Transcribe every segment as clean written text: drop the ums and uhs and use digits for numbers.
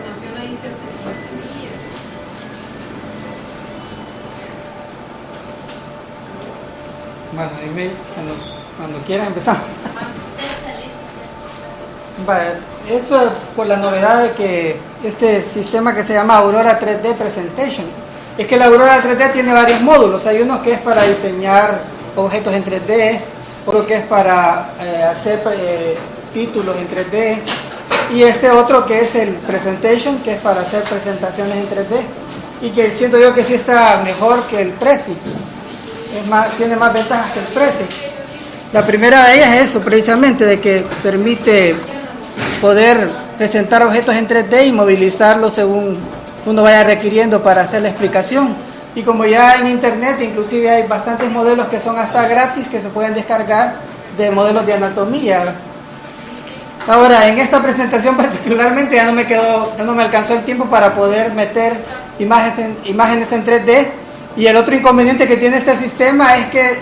información ahí se hace 15 días. Bueno, dime cuando quieran empezar. Vale, eso es por la novedad de que este sistema que se llama Aurora 3D Presentation, es que la Aurora 3D tiene varios módulos. Hay uno que es para diseñar objetos en 3D, otro que es para hacer títulos en 3D, y este otro que es el Presentation, que es para hacer presentaciones en 3D, y que siento yo que sí está mejor que el Prezi. Tiene más ventajas que el Prezi. La primera de ellas es eso, precisamente, de que permite poder presentar objetos en 3D y movilizarlos según uno vaya requiriendo para hacer la explicación. Y como ya en internet inclusive hay bastantes modelos que son hasta gratis, que se pueden descargar de modelos de anatomía. Ahora, en esta presentación particularmente ya no me alcanzó el tiempo para poder meter imágenes en 3D. Y el otro inconveniente que tiene este sistema es que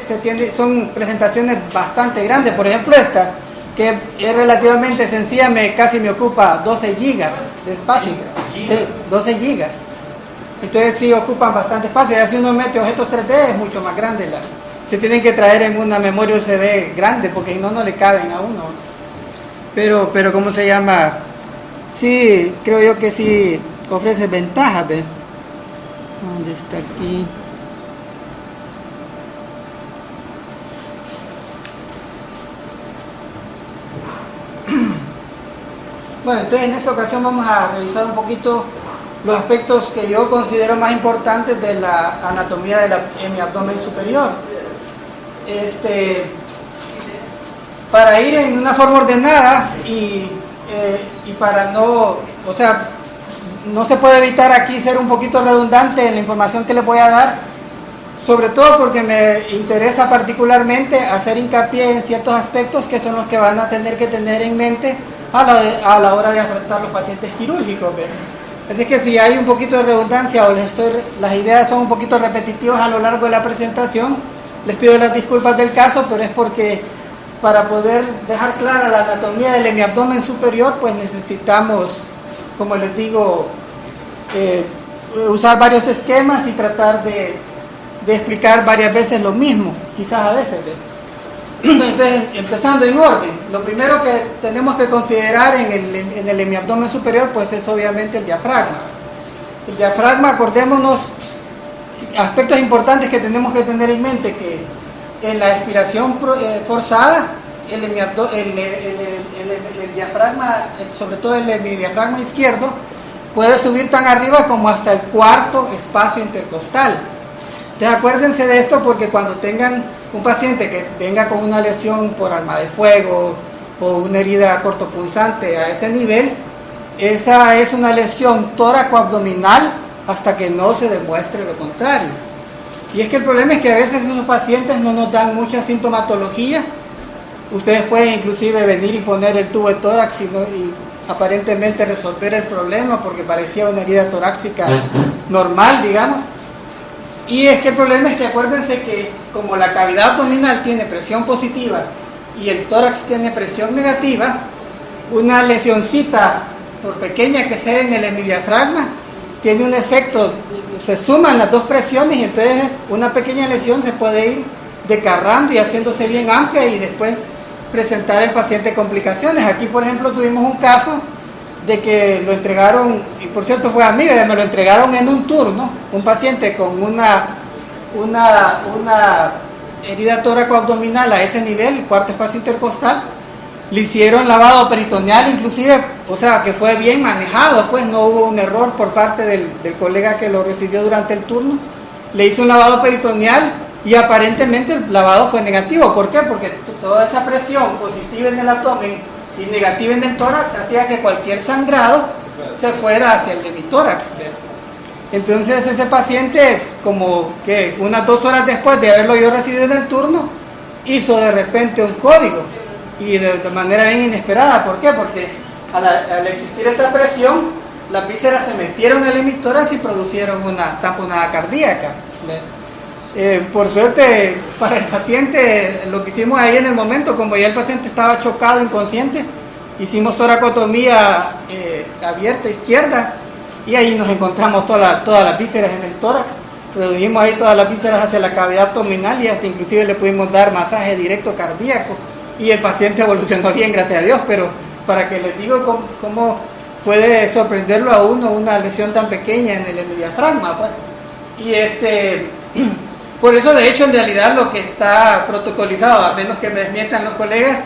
son presentaciones bastante grandes. Por ejemplo, esta, que es relativamente sencilla, casi me ocupa 12 gigas de espacio. Sí, 12 gigas. Entonces sí ocupan bastante espacio. Ya si uno mete objetos 3D es mucho más grande. Se tienen que traer en una memoria USB grande porque si no, no le caben a uno. Pero ¿cómo se llama? Sí, creo yo que sí ofrece ventajas, ¿ve? ¿Dónde está aquí? Bueno, entonces en esta ocasión vamos a revisar un poquito los aspectos que yo considero más importantes de la anatomía en mi abdomen superior. Para ir en una forma ordenada y para no, o sea, no se puede evitar aquí ser un poquito redundante en la información que les voy a dar, sobre todo porque me interesa particularmente hacer hincapié en ciertos aspectos que son los que van a tener que tener en mente a la hora de afrontar los pacientes quirúrgicos. Así que si hay un poquito de redundancia o las ideas son un poquito repetitivas a lo largo de la presentación, les pido las disculpas del caso, pero es porque para poder dejar clara la anatomía del hemiabdomen superior, pues necesitamos, como les digo, usar varios esquemas y tratar de explicar varias veces lo mismo, quizás a veces. Entonces, empezando en orden, lo primero que tenemos que considerar en el hemiabdomen superior, pues es obviamente el diafragma. El diafragma, acordémonos, aspectos importantes que tenemos que tener en mente, que en la expiración forzada, el diafragma, sobre todo el diafragma izquierdo, puede subir tan arriba como hasta el cuarto espacio intercostal. Entonces acuérdense de esto porque cuando tengan un paciente que venga con una lesión por arma de fuego o una herida cortopunzante a ese nivel, esa es una lesión tóraco-abdominal hasta que no se demuestre lo contrario. Y es que el problema es que a veces esos pacientes no nos dan mucha sintomatología. Ustedes pueden inclusive venir y poner el tubo de tórax y aparentemente resolver el problema porque parecía una herida torácica normal, digamos. Y es que el problema es que acuérdense que como la cavidad abdominal tiene presión positiva y el tórax tiene presión negativa, una lesioncita, por pequeña que sea en el hemidiafragma, tiene un efecto, se suman las dos presiones y entonces una pequeña lesión se puede ir desgarrando y haciéndose bien amplia y después presentar al paciente complicaciones. Aquí, por ejemplo, tuvimos un caso de que lo entregaron, y por cierto fue a mí, me lo entregaron en un turno, un paciente con una herida tóraco-abdominal a ese nivel, cuarto espacio intercostal. Le hicieron lavado peritoneal inclusive, o sea que fue bien manejado, pues no hubo un error por parte del colega que lo recibió durante el turno. Le hizo un lavado peritoneal y aparentemente el lavado fue negativo. ¿Por qué? Porque toda esa presión positiva en el abdomen y negativa en el tórax hacía que cualquier sangrado se fuera hacia el hemitórax. Entonces ese paciente, como que unas 2 horas después de haberlo yo recibido en el turno, hizo de repente un código y de manera bien inesperada. ¿Por qué? Porque al existir esa presión, las vísceras se metieron en el hemitórax y produjeron una tamponada cardíaca. Por suerte para el paciente, lo que hicimos ahí en el momento, como ya el paciente estaba chocado, inconsciente, hicimos toracotomía abierta izquierda, y ahí nos encontramos todas las vísceras en el tórax. Redujimos ahí todas las vísceras hacia la cavidad abdominal y hasta inclusive le pudimos dar masaje directo cardíaco y el paciente evolucionó bien, gracias a Dios. Pero para que les digo cómo puede sorprenderlo a uno una lesión tan pequeña en el diafragma, pues. Y por eso, de hecho, en realidad lo que está protocolizado, a menos que me desmientan los colegas,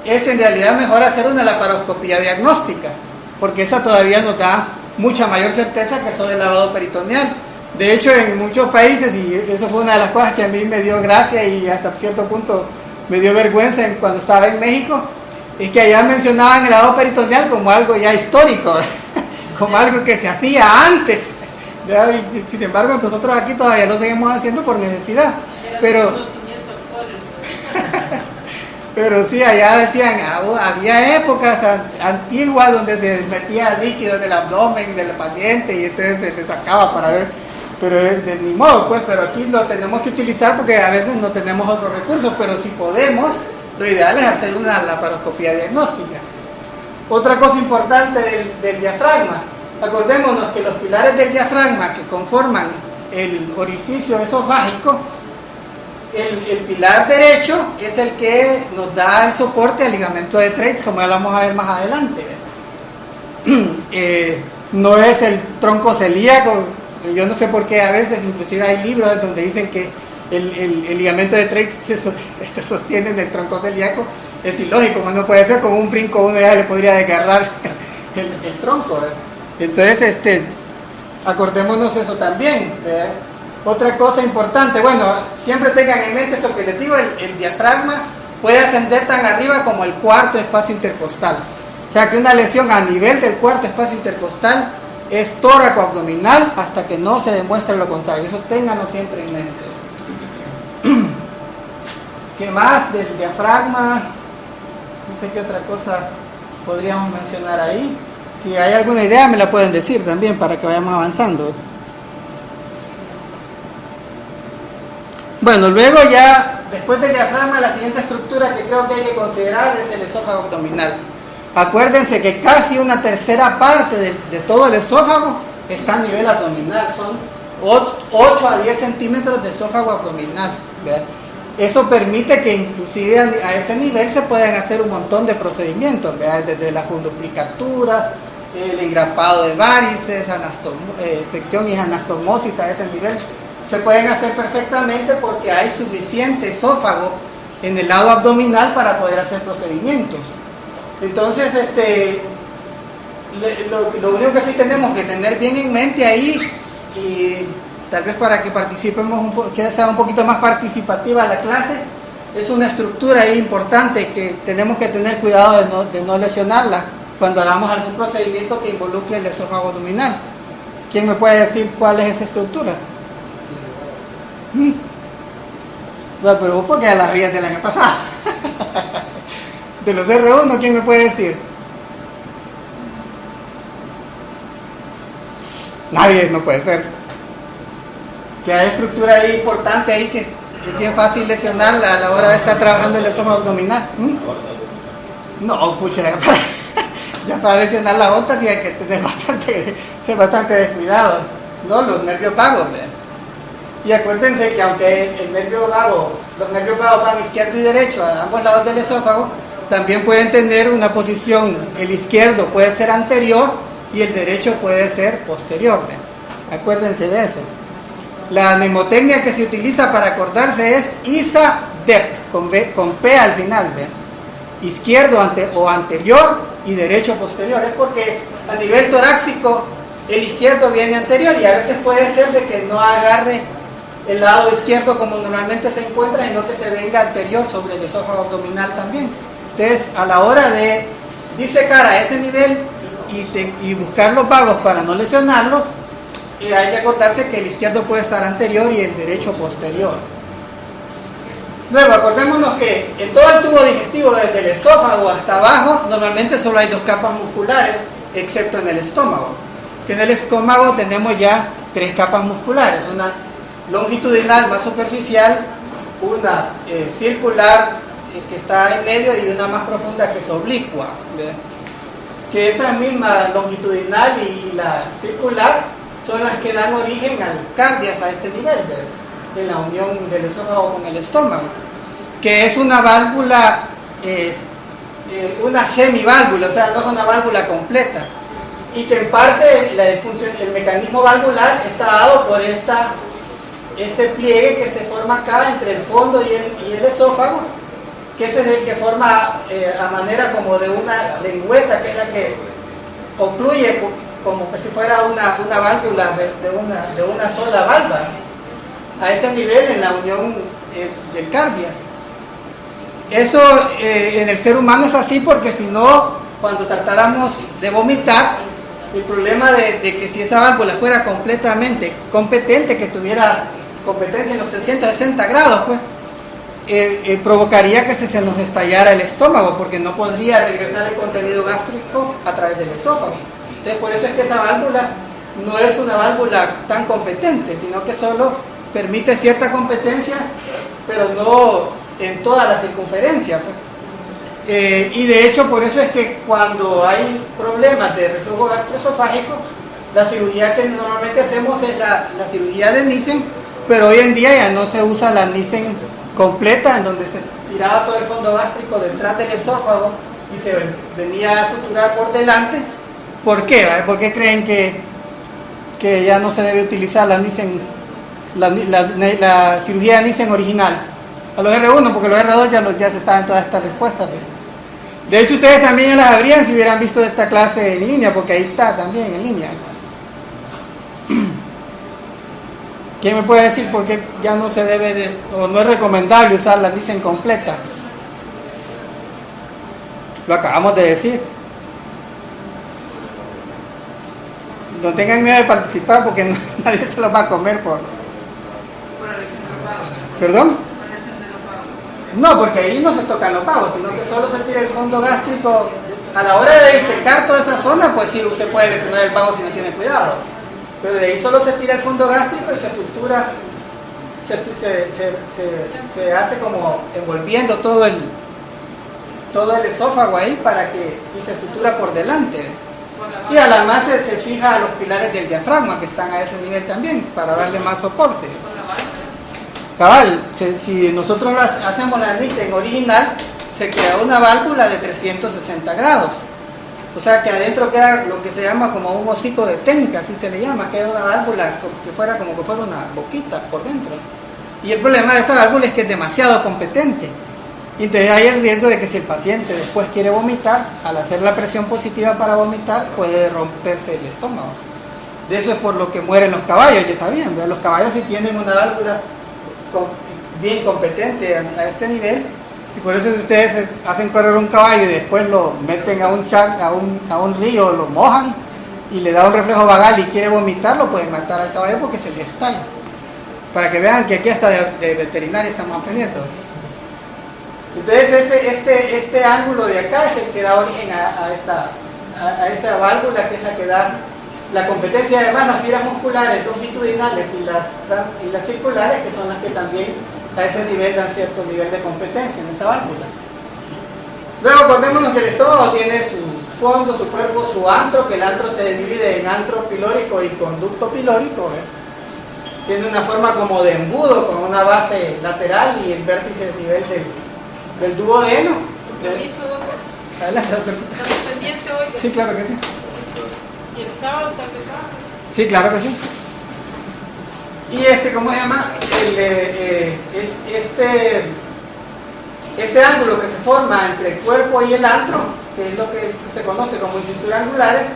es en realidad mejor hacer una laparoscopía diagnóstica, porque esa todavía nos da mucha mayor certeza que eso del lavado peritoneal. De hecho, en muchos países, y eso fue una de las cosas que a mí me dio gracia y hasta cierto punto me dio vergüenza cuando estaba en México, es que allá mencionaban el lavado peritoneal como algo ya histórico, como algo que se hacía antes. Y, sin embargo, nosotros aquí todavía lo seguimos haciendo por necesidad. Pero sí, allá decían, había épocas antiguas donde se metía líquido en el abdomen del paciente y entonces se le sacaba para ver, pero de ni modo, pues. Pero aquí lo tenemos que utilizar porque a veces no tenemos otros recursos, pero si podemos, lo ideal es hacer una laparoscopía diagnóstica. Otra cosa importante del diafragma, acordémonos que los pilares del diafragma que conforman el orificio esofágico, el pilar derecho es el que nos da el soporte al ligamento de Treitz, como ya lo vamos a ver más adelante. No es el tronco celíaco. Yo no sé por qué a veces inclusive hay libros donde dicen que el ligamento de Treitz se sostiene en el tronco celíaco. Es ilógico, no puede ser. Con un brinco uno ya le podría desgarrar el tronco, ¿verdad? Entonces, acordémonos eso también, ¿verdad? Otra cosa importante, bueno, siempre tengan en mente eso que les digo, el diafragma puede ascender tan arriba como el cuarto espacio intercostal. O sea que una lesión a nivel del cuarto espacio intercostal es tóraco-abdominal hasta que no se demuestre lo contrario. Eso ténganlo siempre en mente. ¿Qué más del diafragma? No sé qué otra cosa podríamos mencionar ahí. Si hay alguna idea me la pueden decir también para que vayamos avanzando. Bueno, luego ya, después del diafragma, la siguiente estructura que creo que hay que considerar es el esófago abdominal. Acuérdense que casi una tercera parte de todo el esófago está a nivel abdominal, son 8 a 10 centímetros de esófago abdominal, ¿verdad? Eso permite que inclusive a ese nivel se puedan hacer un montón de procedimientos, ¿verdad? Desde las funduplicaturas, el engrapado de varices, sección y anastomosis a ese nivel. Se pueden hacer perfectamente porque hay suficiente esófago en el lado abdominal para poder hacer procedimientos. Entonces, lo único que sí tenemos que tener bien en mente ahí, y tal vez para que participemos, que sea un poquito más participativa la clase, es una estructura ahí importante que tenemos que tener cuidado de no lesionarla cuando hagamos algún procedimiento que involucre el esófago abdominal. ¿Quién me puede decir cuál es esa estructura? Bueno, pero vos porque a las vías del año pasado. De los R1, ¿quién me puede decir? Nadie, no puede ser. Que hay estructura ahí importante ahí que es bien fácil lesionarla a la hora de estar trabajando el esófago abdominal. No, pucha, ya para lesionar la aorta sí hay que tener ser bastante descuidado, ¿no? Los nervios vagos, ¿verdad? Y acuérdense que aunque los nervios vagos van izquierdo y derecho a ambos lados del esófago, también pueden tener una posición, el izquierdo puede ser anterior y el derecho puede ser posterior, ¿verdad? Acuérdense de eso. La mnemotecnia que se utiliza para acordarse es ISA-DEP, con P al final, ¿verdad? Izquierdo o anterior y derecho posterior. Es porque a nivel torácico el izquierdo viene anterior y a veces puede ser de que no agarre el lado izquierdo como normalmente se encuentra, sino que se venga anterior sobre el esófago abdominal también. Entonces, a la hora de disecar a ese nivel y buscar los vagos para no lesionarlo, hay que acordarse que el izquierdo puede estar anterior y el derecho posterior. Luego, acordémonos que en todo el tubo digestivo, desde el esófago hasta abajo, normalmente solo hay 2 capas musculares, excepto en el estómago. Que en el estómago tenemos ya 3 capas musculares, una longitudinal más superficial, una circular que está en medio y una más profunda que es oblicua, ¿verdad? que esa misma longitudinal y la circular son las que dan origen al cardias a este nivel, ¿verdad? De la unión del esófago con el estómago, que es una válvula, una semiválvula, o sea, no es una válvula completa, y que en parte el mecanismo valvular está dado por este pliegue que se forma acá entre el fondo y el esófago, que ese es el que forma a manera como de una lengüeta, que es la que ocluye como que si fuera una válvula de una sola válvula, a ese nivel en la unión del cardias. Eso en el ser humano es así, porque si no, cuando tratáramos de vomitar, el problema de que si esa válvula fuera completamente competente, que tuviera competencia en los 360 grados, pues provocaría que se nos estallara el estómago, porque no podría regresar el contenido gástrico a través del esófago. Entonces, por eso es que esa válvula no es una válvula tan competente, sino que solo permite cierta competencia, pero no en toda la circunferencia, pues. Y de hecho, por eso es que cuando hay problemas de reflujo gastroesofágico, la cirugía que normalmente hacemos es la cirugía de Nissen, pero hoy en día ya no se usa la Nissen completa, en donde se tiraba todo el fondo gástrico detrás del esófago y se venía a suturar por delante. ¿Por qué? ¿Por qué creen que ya no se debe utilizar la Nissen, la cirugía de Nissen original? A los R1, porque los R2 ya se saben todas estas respuestas. De hecho, ustedes también ya las habrían si hubieran visto esta clase en línea, porque ahí está también en línea. ¿Quién me puede decir por qué ya no se debe o no es recomendable usar la Nissen completa? Lo acabamos de decir. No tengan miedo de participar, porque nadie se los va a comer por la lesión de los vagos. ¿Perdón? Por la lesión de los vagos. No, porque ahí no se tocan los vagos, sino que solo se tira el fondo gástrico. A la hora de disecar toda esa zona, pues sí, usted puede lesionar el vago si no tiene cuidado. Pero de ahí solo se tira el fondo gástrico y se sutura, se hace como envolviendo todo el esófago ahí y se sutura por delante. Y a la más se fija a los pilares del diafragma, que están a ese nivel también, para darle más soporte. Cabal, si nosotros hacemos la Nissen original, se crea una válvula de 360 grados. O sea que adentro queda lo que se llama como un hocico de técnica, así se le llama, queda una válvula que fuera como que fuera una boquita por dentro. Y el problema de esa válvula es que es demasiado competente. Y entonces hay el riesgo de que si el paciente después quiere vomitar, al hacer la presión positiva para vomitar, puede romperse el estómago. De eso es por lo que mueren los caballos, ya sabían, ¿verdad? Los caballos sí tienen una válvula bien competente a este nivel, y por eso si ustedes hacen correr un caballo y después lo meten a un río, lo mojan y le da un reflejo vagal y quiere vomitar, lo pueden matar al caballo porque se le estalla. Para que vean que aquí hasta de veterinaria estamos aprendiendo. Entonces este ángulo de acá es el que da origen a esa válvula, que es la que da la competencia. Además, las fibras musculares longitudinales y las circulares, que son las que también a ese nivel dan cierto nivel de competencia en esa válvula. Luego acordémonos que el estómago tiene su fondo, su cuerpo, su antro, que el antro se divide en antro pilórico y conducto pilórico, ¿eh? Tiene una forma como de embudo con una base lateral y el vértice a nivel del duodeno. ¿Permiso, doctor? Adelante, doctorcita. ¿Estamos pendientes hoy? Sí, claro que sí. ¿Y el sábado está acá? Sí, claro que sí. Y ¿cómo se llama? Este ángulo que se forma entre el cuerpo y el antro, que es lo que se conoce como incisuras angulares,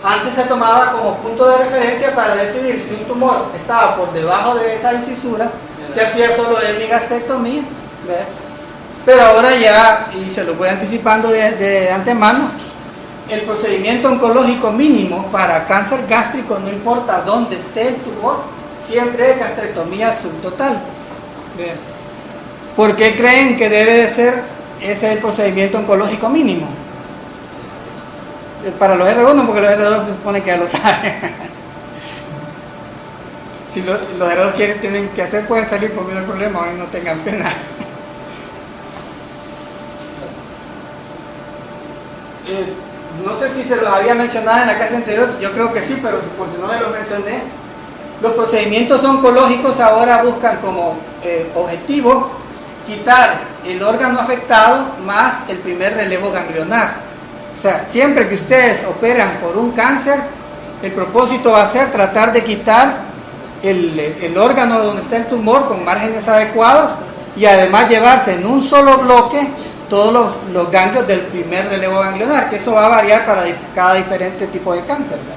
antes se tomaba como punto de referencia para decidir si un tumor estaba por debajo de esa incisura, se hacía solo hemigastrectomía, ¿verdad? Pero ahora ya, y se lo voy anticipando de antemano, el procedimiento oncológico mínimo para cáncer gástrico, no importa dónde esté el tumor, siempre es gastrectomía subtotal. ¿Verdad? ¿Por qué creen que debe de ser ese el procedimiento oncológico mínimo? Para los R1, porque los R2 se supone que ya lo saben. Si los R2 tienen que hacer, pueden salir, por mí no hay problema, no tengan pena. No sé sé si se los había mencionado en la clase anterior, yo creo que sí, pero por si no se los mencioné, los procedimientos oncológicos ahora buscan como objetivo quitar el órgano afectado más el primer relevo ganglionar. O sea, siempre que ustedes operan por un cáncer, el propósito va a ser tratar de quitar el órgano donde está el tumor con márgenes adecuados y además llevarse en un solo bloque todos los ganglios del primer relevo ganglionar, que eso va a variar para cada diferente tipo de cáncer, ¿verdad?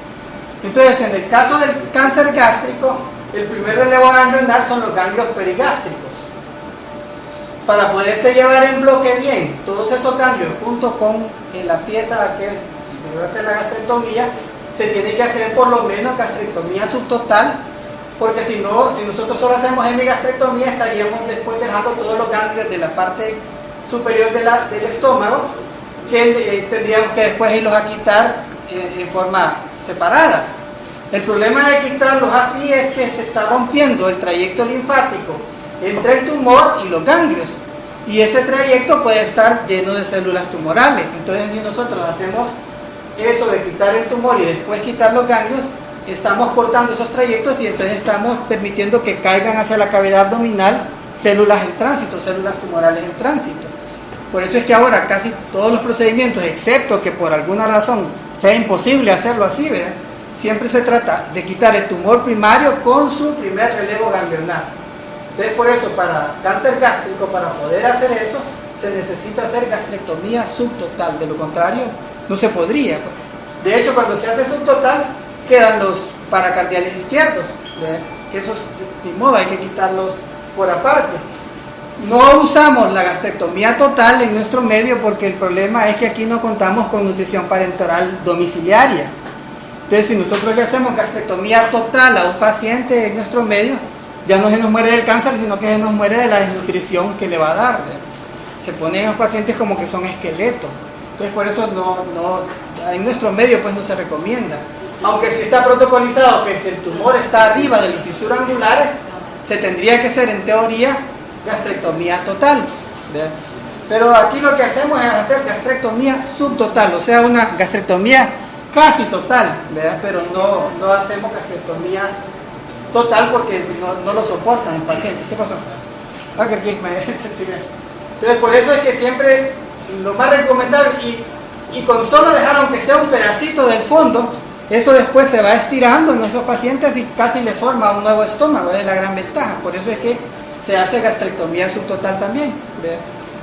Entonces, en el caso del cáncer gástrico, el primer relevo ganglionar son los ganglios perigástricos. Para poderse llevar en bloque bien todos esos ganglios junto con la pieza que va a hacer la gastrectomía, se tiene que hacer por lo menos gastrectomía subtotal, porque si no, si nosotros solo hacemos hemigastrectomía, estaríamos después dejando todos los ganglios de la parte superior del estómago, que tendríamos que después irlos a quitar en forma separada. El problema de quitarlos así es que se está rompiendo el trayecto linfático entre el tumor y los ganglios, y ese trayecto puede estar lleno de células tumorales. Entonces, si nosotros hacemos eso de quitar el tumor y después quitar los ganglios, estamos cortando esos trayectos y entonces estamos permitiendo que caigan hacia la cavidad abdominal células en tránsito, células tumorales en tránsito. Por eso es que ahora casi todos los procedimientos, excepto que por alguna razón sea imposible hacerlo así, ¿verdad?, siempre se trata de quitar el tumor primario con su primer relevo ganglionar. Entonces, por eso, para cáncer gástrico, para poder hacer eso, se necesita hacer gastrectomía subtotal. De lo contrario, no se podría. De hecho, cuando se hace subtotal, quedan los paracardiales izquierdos, ¿verdad?, que esos, de modo, hay que quitarlos por aparte. No usamos la gastrectomía total en nuestro medio porque el problema es que aquí no contamos con nutrición parenteral domiciliaria. Entonces, si nosotros le hacemos gastrectomía total a un paciente en nuestro medio, ya no se nos muere del cáncer, sino que se nos muere de la desnutrición que le va a dar, ¿verdad? Se ponen los pacientes como que son esqueletos. Entonces, por eso en nuestro medio pues no se recomienda. Aunque si está protocolizado que si el tumor está arriba de las cisura angulares, se tendría que hacer en teoría gastrectomía total, ¿verdad? Pero aquí lo que hacemos es hacer gastrectomía subtotal, o sea, una gastrectomía casi total, ¿verdad? Pero no hacemos gastrectomía total porque no lo soportan los pacientes. ¿Qué pasó? Entonces, por eso es que siempre lo más recomendable, y con solo dejar aunque sea un pedacito del fondo, eso después se va estirando en nuestros pacientes y casi le forma un nuevo estómago. Es la gran ventaja. Por eso es que se hace gastrectomía subtotal también, ¿verdad?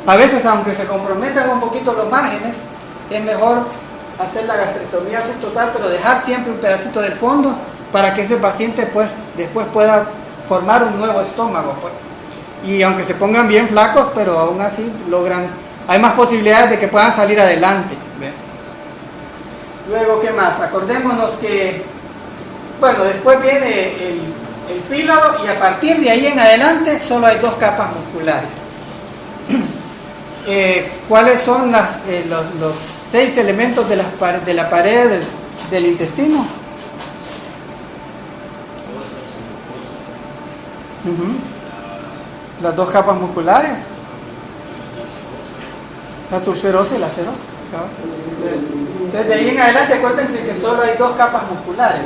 A veces, aunque se comprometan un poquito los márgenes, es mejor hacer la gastrectomía subtotal, pero dejar siempre un pedacito del fondo para que ese paciente pues después pueda formar un nuevo estómago, pues. Y aunque se pongan bien flacos, pero aún así hay más posibilidades de que puedan salir adelante, ¿verdad? Luego, ¿qué más? Acordémonos que, bueno, después viene el píloro, y a partir de ahí en adelante solo hay dos capas musculares. ¿Cuáles son los 6 elementos de la pared del intestino? Las dos capas musculares, la subserosa y la serosa. Entonces, de ahí en adelante, acuérdense que solo hay dos capas musculares.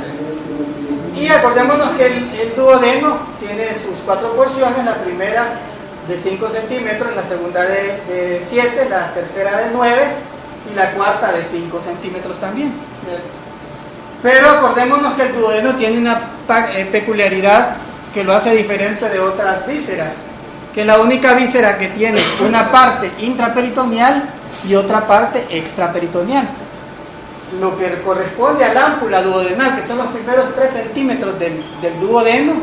Y acordémonos que el duodeno tiene sus 4 porciones: la primera de 5 centímetros, la segunda de 7, la tercera de 9 y la cuarta de 5 centímetros también. Pero acordémonos que el duodeno tiene una peculiaridad que lo hace diferente de otras vísceras, que es la única víscera que tiene una parte intraperitoneal y otra parte extraperitoneal. Lo que corresponde a la ámpula duodenal, que son los primeros 3 centímetros del duodeno,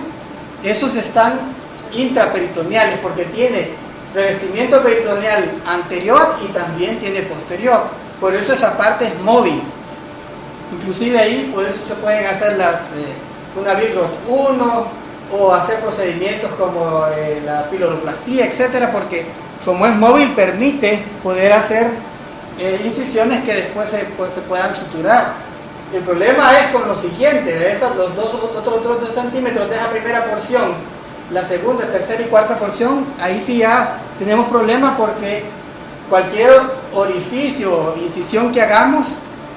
esos están intraperitoneales porque tiene revestimiento peritoneal anterior y también tiene posterior. Por eso esa parte es móvil. Inclusive ahí, por eso se pueden hacer una Billroth 1 o hacer procedimientos como la piloroplastía, etcétera, porque como es móvil permite poder hacer incisiones que después se puedan suturar. El problema es con lo siguiente: los otros 2 centímetros de esa primera porción, la segunda, tercera y cuarta porción, ahí sí ya tenemos problemas, porque cualquier orificio o incisión que hagamos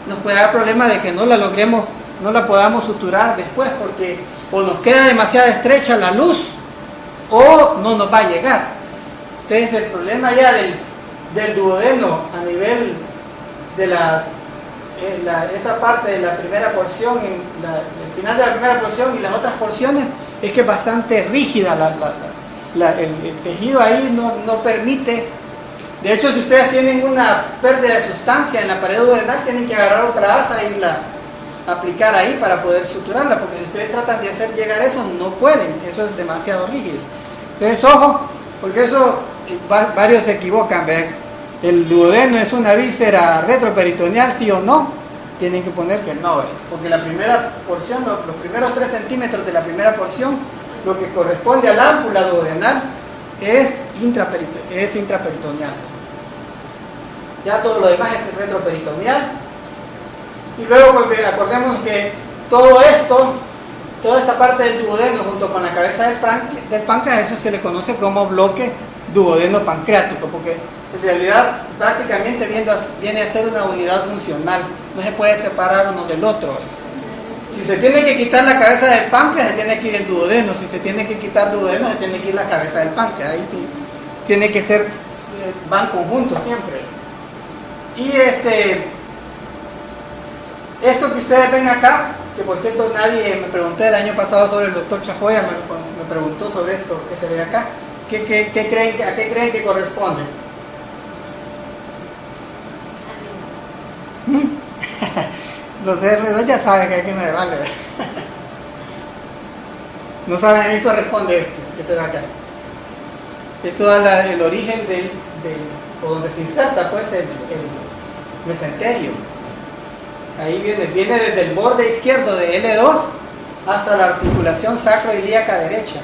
nos puede dar problema de que no la logremos, no la podamos suturar después, porque o nos queda demasiado estrecha la luz o no nos va a llegar. Entonces el problema ya del duodeno a nivel de esa parte de la primera porción, el final de la primera porción y las otras porciones, es que es bastante rígida, el tejido ahí no permite. De hecho, si ustedes tienen una pérdida de sustancia en la pared duodenal, tienen que agarrar otra asa y aplicar ahí para poder suturarla, porque si ustedes tratan de hacer llegar eso, no pueden, eso es demasiado rígido. Entonces, ojo, porque eso varios se equivocan, ¿ve? El duodeno es una víscera retroperitoneal, sí o no, tienen que poner que no, ¿ve? Porque la primera porción, los primeros 3 centímetros de la primera porción, lo que corresponde a la ámpula duodenal es intraperitoneal. Ya todo lo demás es retroperitoneal. Y luego pues, acordémonos que todo esto, toda esta parte del duodeno junto con la cabeza del páncreas, eso se le conoce como bloque duodeno pancreático, porque en realidad prácticamente viene a ser una unidad funcional, no se puede separar uno del otro. Si se tiene que quitar la cabeza del páncreas, se tiene que ir el duodeno. Si se tiene que quitar duodeno, se tiene que ir la cabeza del páncreas. Ahí sí tiene que ser, van conjuntos siempre. Y esto que ustedes ven acá, que por cierto nadie me preguntó el año pasado sobre el doctor Chafoya, me preguntó sobre esto que se ve acá. ¿A qué creen que corresponde? Los R2 ya saben que aquí no se vale. No saben a qué corresponde esto que se ve acá. Esto da el origen o donde se inserta pues el mesenterio. Ahí viene desde el borde izquierdo de L2 hasta la articulación sacroilíaca derecha.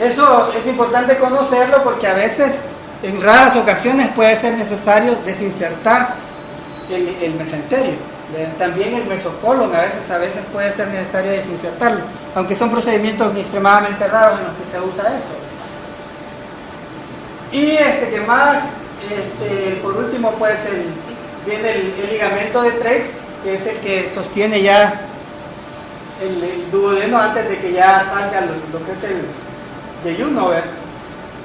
Eso es importante conocerlo porque a veces, en raras ocasiones, puede ser necesario desinsertar el mesenterio. También el mesocolon a veces puede ser necesario desinsertarlo, aunque son procedimientos extremadamente raros en los que se usa eso. Y ¿qué más? Por último pues viene el ligamento de Treitz, que es el que sostiene ya el duodeno antes de que ya salga lo que es el yeyuno,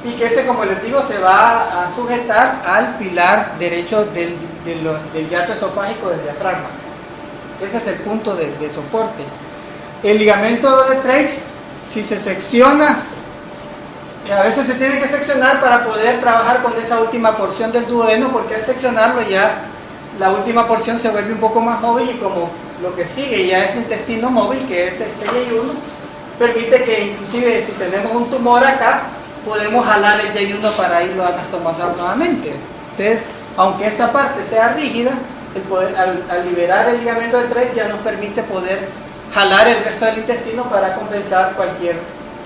y que ese, como les digo, se va a sujetar al pilar derecho del hiato esofágico del diafragma. Ese es el punto de soporte. El ligamento de Treitz, si se secciona, a veces se tiene que seccionar para poder trabajar con esa última porción del duodeno, porque al seccionarlo ya la última porción se vuelve un poco más móvil, y como lo que sigue ya es intestino móvil, que es yeyuno, permite que inclusive si tenemos un tumor acá, podemos jalar el yeyuno para irlo a anastomosar nuevamente. Entonces, aunque esta parte sea rígida, al liberar el ligamento de Treitz ya nos permite poder jalar el resto del intestino para compensar cualquier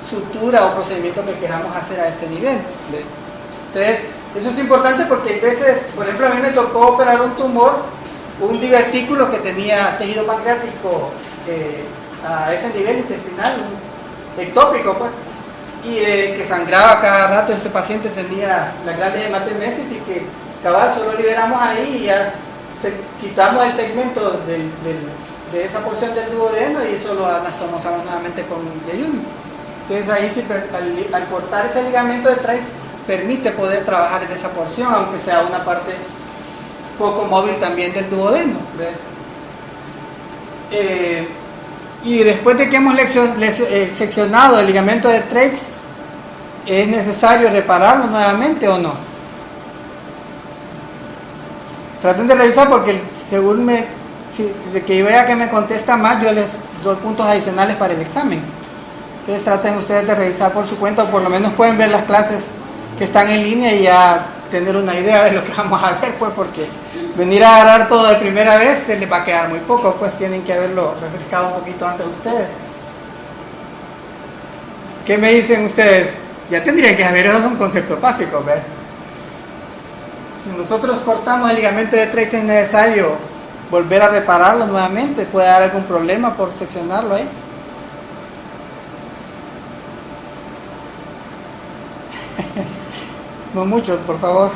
sutura o procedimiento que queramos hacer a este nivel. Entonces, eso es importante porque hay veces, por ejemplo, a mí me tocó operar un tumor, un divertículo que tenía tejido pancreático a ese nivel intestinal, ectópico pues, y que sangraba cada rato. Ese paciente tenía las grandes hematemesis, y que cabal solo liberamos ahí y ya quitamos el segmento de esa porción del duodeno y eso lo anastomosamos nuevamente con yeyuno. Entonces ahí sí, al cortar ese ligamento de Treitz, permite poder trabajar en esa porción, aunque sea una parte poco móvil también del duodeno. Y después de que hemos seccionado el ligamento de Treitz, ¿es necesario repararlo nuevamente o no? Traten de revisar, porque según que vea que me contesta más, yo les doy puntos adicionales para el examen. Entonces traten ustedes de revisar por su cuenta, o por lo menos pueden ver las clases que están en línea y ya tener una idea de lo que vamos a ver, pues, porque venir a agarrar todo de primera vez se les va a quedar muy poco, pues tienen que haberlo refrescado un poquito antes de ustedes. ¿Qué me dicen ustedes? Ya tendrían que saber, esos son conceptos básicos, ¿ves? Si nosotros cortamos el ligamento de Treitz, es necesario volver a repararlo nuevamente, puede dar algún problema por seccionarlo ahí. No muchos, por favor.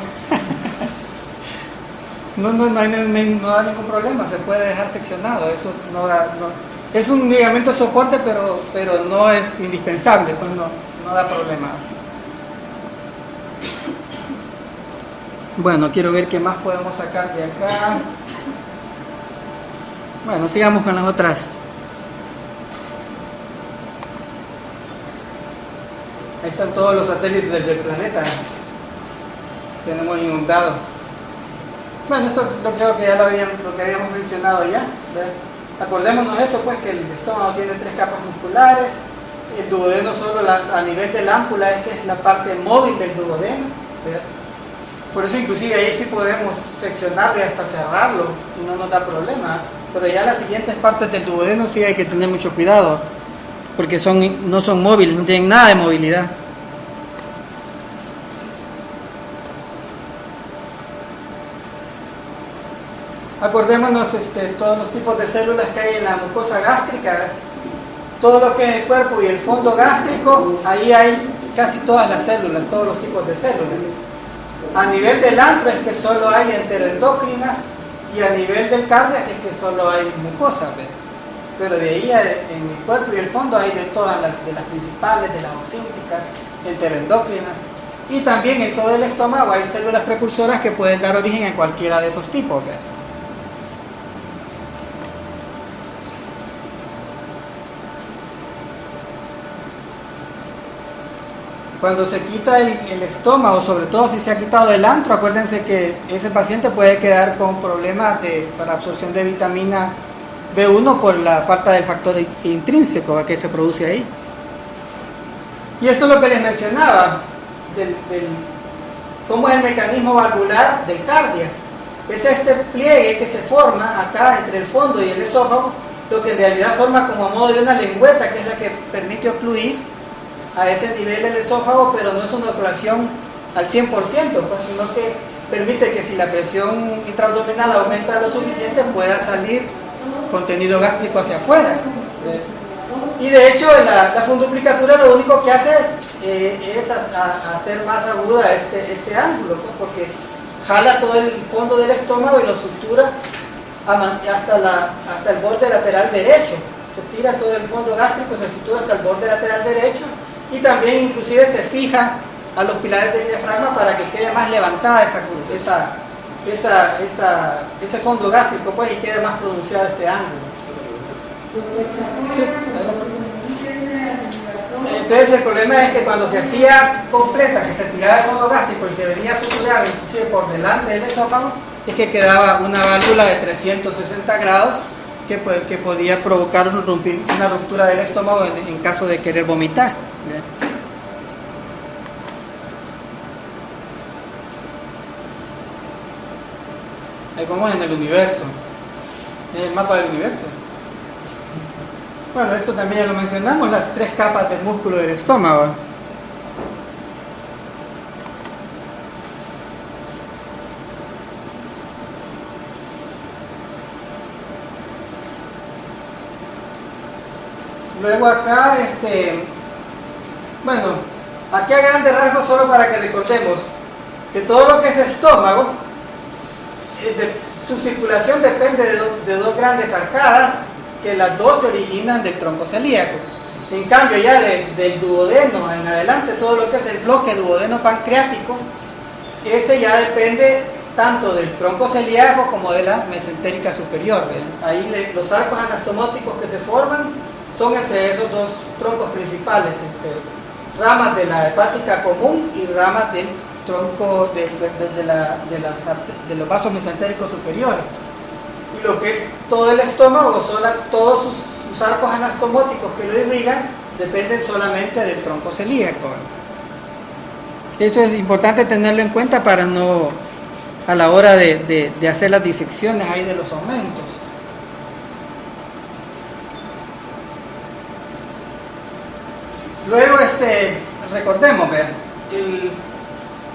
No da ningún problema, se puede dejar seccionado, eso no da, es un ligamento de soporte, pero no es indispensable, pues no da problema. Bueno, quiero ver qué más podemos sacar de acá. Bueno, sigamos con las otras. Ahí están todos los satélites del planeta. Tenemos inundado. Bueno, esto creo que ya lo que habíamos mencionado ya. Acordémonos eso, pues, que el estómago tiene 3 capas musculares. El duodeno solo a nivel de la ámpula es que es la parte móvil del duodeno. ¿Verdad? Por eso inclusive ahí sí podemos seccionarlo y hasta cerrarlo y no nos da problema. Pero ya las siguientes partes del duodeno sí hay que tener mucho cuidado, porque no son móviles, no tienen nada de movilidad. Acordémonos todos los tipos de células que hay en la mucosa gástrica, todo lo que es el cuerpo y el fondo gástrico, ahí hay casi todas las células, todos los tipos de células. A nivel del antro es que solo hay enteroendocrinas y a nivel del cardias es que solo hay mucosa, pero de ahí en el cuerpo y el fondo hay de todas las principales, de las oxínticas, enteroendocrinas, y también en todo el estómago hay células precursoras que pueden dar origen a cualquiera de esos tipos. Cuando se quita el estómago, sobre todo si se ha quitado el antro, acuérdense que ese paciente puede quedar con problemas para absorción de vitamina B1 por la falta del factor intrínseco que se produce ahí. Y esto es lo que les mencionaba, cómo es el mecanismo valvular del cardias. Es este pliegue que se forma acá entre el fondo y el esófago, lo que en realidad forma como a modo de una lengüeta, que es la que permite ocluir a ese nivel el esófago, pero no es una oclusión al 100%, pues, sino que permite que si la presión intraabdominal aumenta lo suficiente pueda salir contenido gástrico hacia afuera. Y de hecho la funduplicatura lo único que hace es hacer más aguda este ángulo, pues, porque jala todo el fondo del estómago y lo sutura hasta el borde lateral derecho. Se tira todo el fondo gástrico, se sutura hasta el borde lateral derecho, y también inclusive se fija a los pilares del diafragma para que quede más levantada ese fondo gástrico, pues, y quede más pronunciado este ángulo. Sí. Entonces el problema es que cuando se hacía completa, que se tiraba el fondo gástrico y se venía a suturar inclusive por delante del esófago, es que quedaba una válvula de 360 grados que podía provocar una ruptura del estómago en caso de querer vomitar. Ahí vamos en el universo, en el mapa del universo. Bueno, esto también ya lo mencionamos, las 3 capas del músculo del estómago. Luego acá, bueno, aquí a grandes rasgos, solo para que recordemos que todo lo que es estómago, su circulación depende de dos grandes arcadas, que las dos se originan del tronco celíaco. En cambio, ya del duodeno en adelante, todo lo que es el bloque duodeno-pancreático, ese ya depende tanto del tronco celíaco como de la mesentérica superior. Ahí los arcos anastomóticos que se forman son entre esos dos troncos principales, entre ramas de la hepática común y ramas del tronco de los vasos mesentéricos superiores. Y lo que es todo el estómago, todos sus arcos anastomóticos que lo irrigan dependen solamente del tronco celíaco. Eso es importante tenerlo en cuenta para no, a la hora de hacer las disecciones ahí de los aumentos. Luego recordemos, vean,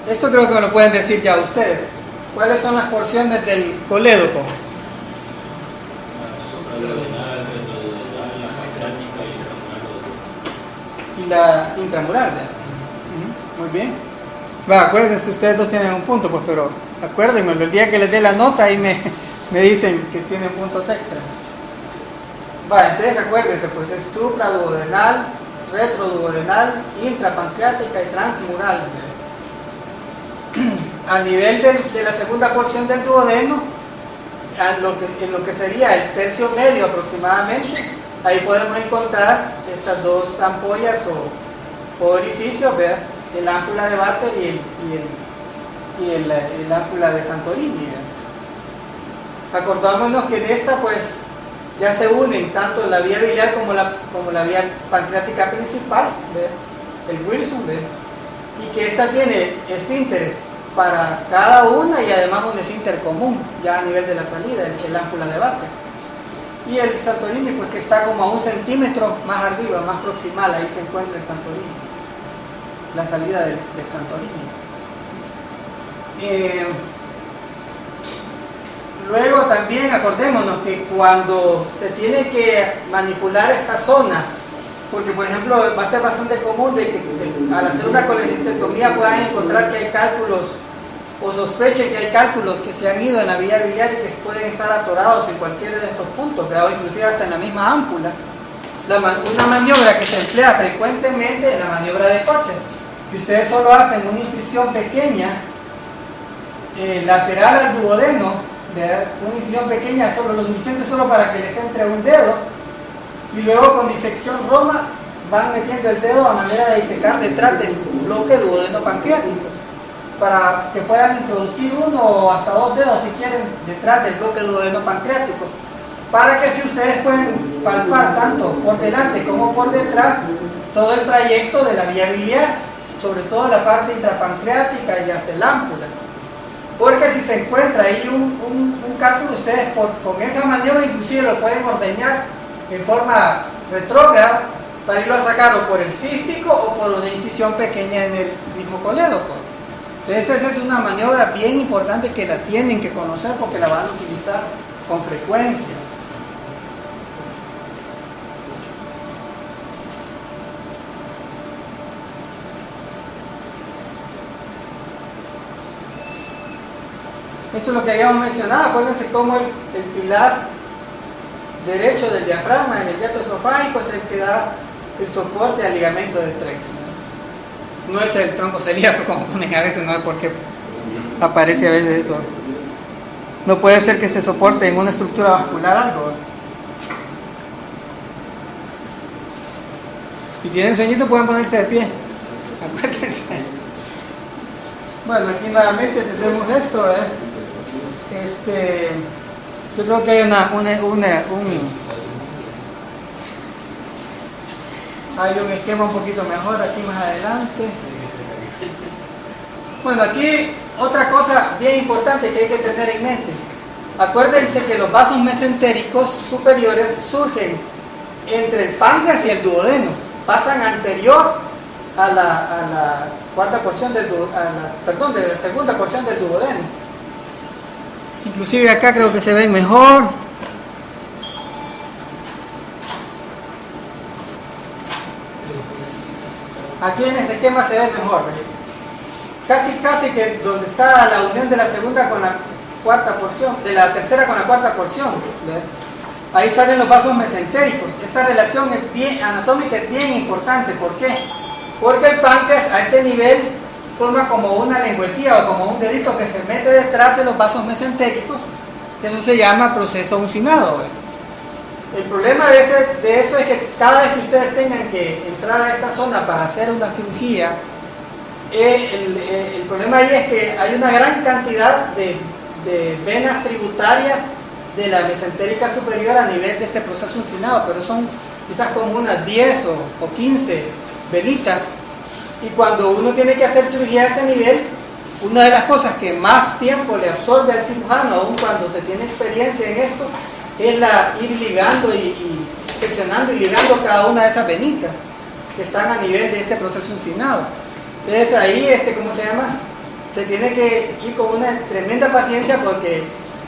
esto creo que me lo pueden decir ya ustedes. ¿Cuáles son las porciones del colédoco? Y la intramural, ¿verdad? Muy bien. Acuérdense, ustedes dos tienen un punto, pues, pero Acuérdenme, el día que les dé la nota ahí me dicen que tienen puntos extras. Va, entonces acuérdense, pues es supraduodenal, retroduodenal, intrapancreática y transmural. A nivel de la segunda porción del duodeno, en lo que sería el tercio medio aproximadamente, ahí podemos encontrar estas dos ampollas o orificios, ¿verdad? El ámpula de Vater y el ámpula de Santorini, ¿verdad? Acordámonos que en esta pues ya se unen tanto la vía biliar como la vía pancreática principal, ¿verdad? El Wilson, ¿verdad? Y que esta tiene esfínteres para cada una y además un esfínter común ya a nivel de la salida, el ámpula de Vater. Y el Santorini pues que está como a 1 centímetro más arriba, más proximal, ahí se encuentra el Santorini, la salida del Santorini. Luego también acordémonos que cuando se tiene que manipular esta zona, porque por ejemplo va a ser bastante común de que al hacer una colecistectomía puedan encontrar que hay cálculos o sospechen que hay cálculos que se han ido en la vía biliar y que pueden estar atorados en cualquiera de estos puntos, o inclusive hasta en la misma ámpula. Una maniobra que se emplea frecuentemente es la maniobra de Kocher, que ustedes solo hacen una incisión pequeña lateral al duodeno, una incisión pequeña, lo suficiente solo para que les entre un dedo, y luego con disección Roma van metiendo el dedo a manera de disecar detrás del bloque duodeno pancreático, para que puedan introducir 1 o hasta 2 dedos si quieren detrás del bloque duodeno pancreático, para que si ustedes pueden palpar tanto por delante como por detrás todo el trayecto de la vía biliar, sobre todo la parte intrapancreática y hasta el ámpula. Porque si se encuentra ahí un cálculo, ustedes con esa maniobra inclusive lo pueden ordeñar en forma retrógrada para irlo a sacar o por el cístico o por una incisión pequeña en el mismo colédoco. Entonces esa es una maniobra bien importante que la tienen que conocer porque la van a utilizar con frecuencia. Esto es lo que habíamos mencionado. Acuérdense cómo el pilar derecho del diafragma en el hiato esofágico es el que da el soporte al ligamento del trex. No es el tronco celíaco como ponen a veces, no es porque aparece a veces eso. No puede ser que se soporte en una estructura vascular algo. Si tienen sueñito pueden ponerse de pie. Acuérdense. Bueno, aquí nuevamente tenemos esto. Yo creo que hay hay un esquema un poquito mejor aquí más adelante. Bueno, aquí otra cosa bien importante que hay que tener en mente. Acuérdense que los vasos mesentéricos superiores surgen entre el páncreas y el duodeno. Pasan anterior a la cuarta porción de la segunda porción del duodeno. Inclusive acá creo que se ven mejor. Aquí en este esquema se ve mejor. Casi que donde está la unión de la segunda con la cuarta porción, de la tercera con la cuarta porción, ¿ves? Ahí salen los vasos mesentéricos. Esta relación anatómica es bien importante. ¿Por qué? Porque el páncreas a este nivel forma como una lengüetilla o como un dedito que se mete detrás de los vasos mesentéricos. Eso se llama proceso uncinado, ¿ves? El problema de eso es que cada vez que ustedes tengan que entrar a esta zona para hacer una cirugía, el problema ahí es que hay una gran cantidad de venas tributarias de la mesentérica superior a nivel de este proceso uncinado, pero son quizás como unas 10 o 15 venitas, y cuando uno tiene que hacer cirugía a ese nivel, una de las cosas que más tiempo le absorbe al cirujano, aun cuando se tiene experiencia en esto, es ir ligando y seccionando y ligando cada una de esas venitas que están a nivel de este proceso uncinado. Entonces ahí, ¿cómo se llama? Se tiene que ir con una tremenda paciencia, porque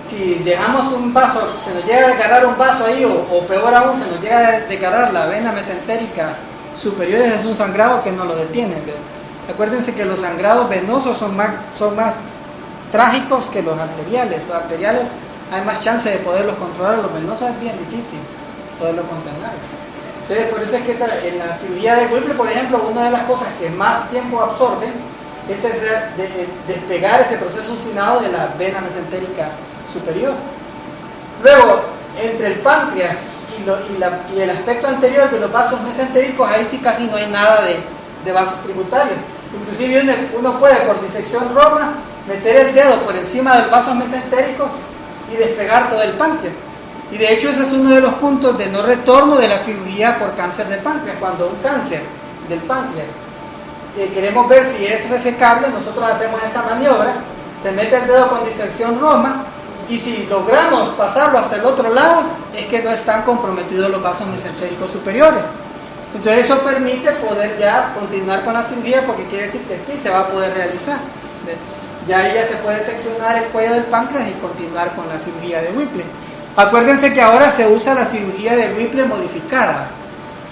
si dejamos un vaso, se nos llega a desgarrar un vaso ahí, o peor aún, se nos llega a desgarrar la vena mesentérica superior, es un sangrado que no lo detiene, ¿ves? Acuérdense que los sangrados venosos son más trágicos que los arteriales. Los arteriales hay más chance de poderlos controlar, los venosos es bien difícil poderlos controlar. Entonces, por eso es que en la cirugía de Whipple, por ejemplo, una de las cosas que más tiempo absorben es despegar ese proceso uncinado de la vena mesentérica superior. Luego, entre el páncreas y el aspecto anterior de los vasos mesentéricos, ahí sí casi no hay nada de vasos tributarios. Inclusive uno puede, por disección Roma, meter el dedo por encima de los vasos mesentéricos y despegar todo el páncreas. Y de hecho ese es uno de los puntos de no retorno de la cirugía por cáncer de páncreas. Cuando un cáncer del páncreas queremos ver si es resecable, nosotros hacemos esa maniobra, se mete el dedo con disección Roma, y si logramos pasarlo hasta el otro lado, es que no están comprometidos los vasos mesentéricos superiores. Entonces eso permite poder ya continuar con la cirugía, porque quiere decir que sí se va a poder realizar. Ya ahí ya se puede seccionar el cuello del páncreas y continuar con la cirugía de Whipple. Acuérdense que ahora se usa la cirugía de Whipple modificada.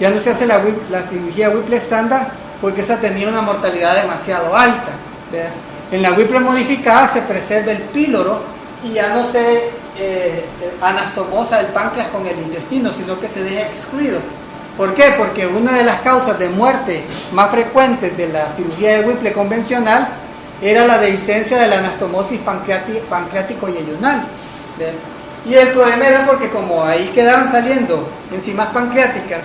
Ya no se hace la cirugía Whipple estándar, porque esa tenía una mortalidad demasiado alta. ¿Verdad? En la Whipple modificada se preserva el píloro y ya no se anastomosa el páncreas con el intestino, sino que se deja excluido. ¿Por qué? Porque una de las causas de muerte más frecuentes de la cirugía de Whipple convencional era la dehiscencia de la anastomosis pancreático-yeyunal. Y el problema era porque como ahí quedaban saliendo enzimas pancreáticas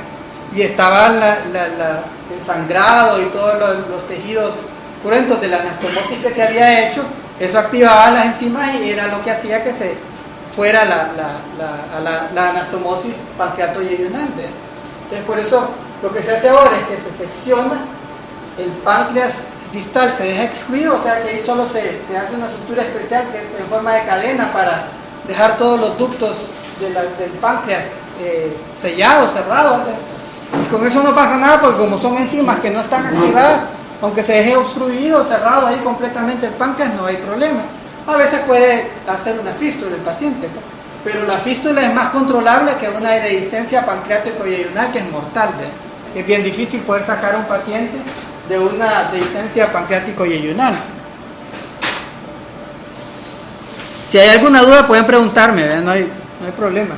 y estaba el sangrado y todos los tejidos cruentos de la anastomosis que se había hecho, eso activaba las enzimas y era lo que hacía que se fuera la anastomosis pancreato-yeyunal. Entonces por eso lo que se hace ahora es que se secciona el páncreas distal, se deja excluido, o sea que ahí solo se hace una estructura especial que es en forma de cadena para dejar todos los ductos del páncreas sellados, cerrados, y con eso no pasa nada, porque como son enzimas que no están activadas, aunque se deje obstruido, cerrado ahí completamente el páncreas, no hay problema. A veces puede hacer una fístula el paciente, pero la fístula es más controlable que una dehiscencia pancreático-yeyunal, que es mortal. Es bien difícil poder sacar a un paciente de una dehiscencia pancreático-yeyunal. Si hay alguna duda pueden preguntarme, no hay problema.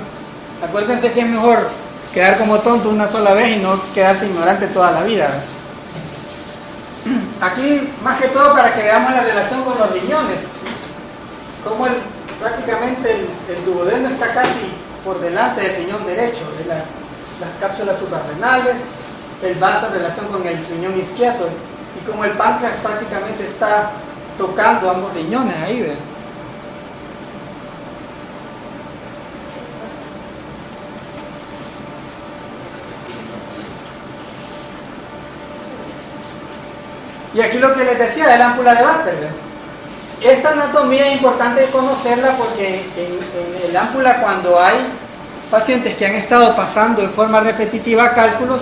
Acuérdense que es mejor quedar como tonto una sola vez y no quedarse ignorante toda la vida. Aquí, más que todo, para que veamos la relación con los riñones, como prácticamente el duodeno está casi por delante del riñón derecho, de las cápsulas suprarrenales, el vaso en relación con el riñón izquierdo, y como el páncreas prácticamente está tocando ambos riñones ahí, ¿ven? Y aquí lo que les decía de la ámpula de Barter. Esta anatomía es importante conocerla, porque en el ámpula, cuando hay pacientes que han estado pasando en forma repetitiva cálculos,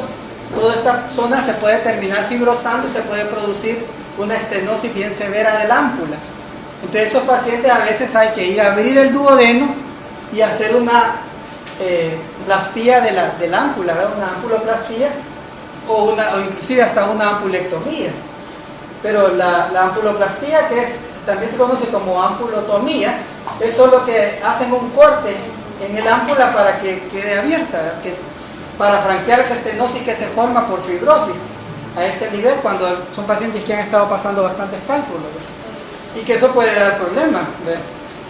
toda esta zona se puede terminar fibrosando y se puede producir una estenosis bien severa del ámpula. Entonces esos pacientes a veces hay que ir a abrir el duodeno y hacer una plastía del ámpula, ¿verdad? Una ampuloplastía o inclusive hasta una ampulectomía. Pero la ampuloplastía, que también se conoce como ampulotomía, es solo que hacen un corte en el ámpula para que quede abierta, para franquear esa estenosis que se forma por fibrosis a ese nivel, cuando son pacientes que han estado pasando bastantes cálculos, ¿verdad? Y que eso puede dar problemas, ¿verdad?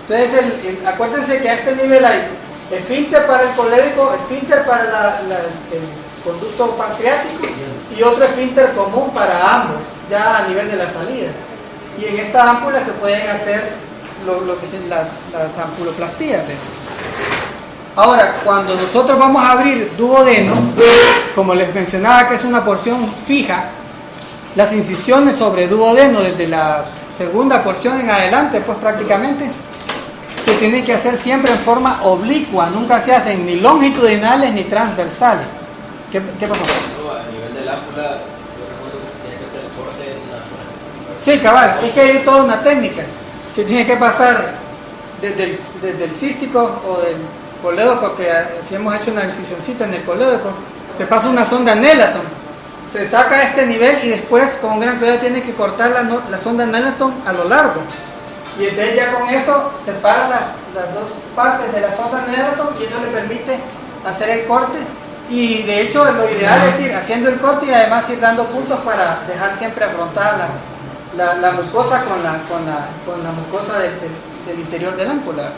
Entonces acuérdense que a este nivel hay esfínter para el colédoco, esfínter para el conducto pancreático y otro esfínter común para ambos, ya a nivel de la salida. Y en esta ámpula se pueden hacer lo que son las ampuloplastías. Ahora, cuando nosotros vamos a abrir duodeno, como les mencionaba que es una porción fija, las incisiones sobre duodeno desde la segunda porción en adelante, pues prácticamente se tienen que hacer siempre en forma oblicua, nunca se hacen ni longitudinales ni transversales. ¿Qué pasó? A nivel del ámpula, yo recuerdo que se tiene que hacer el corte en una zona específica. Sí, cabal, es que hay toda una técnica. Se tiene que pasar desde el cístico o del colédoco, que si hemos hecho una incisioncita en el colédoco, se pasa una sonda Nelaton, se saca a este nivel y después con un gran cuidado tiene que cortar la sonda Nelaton a lo largo. Y entonces ya con eso separa las dos partes de la sonda Netherton y eso le permite hacer el corte. Y de hecho lo ideal es ir haciendo el corte y además ir dando puntos para dejar siempre afrontadas la mucosa con la mucosa del interior del ámpula.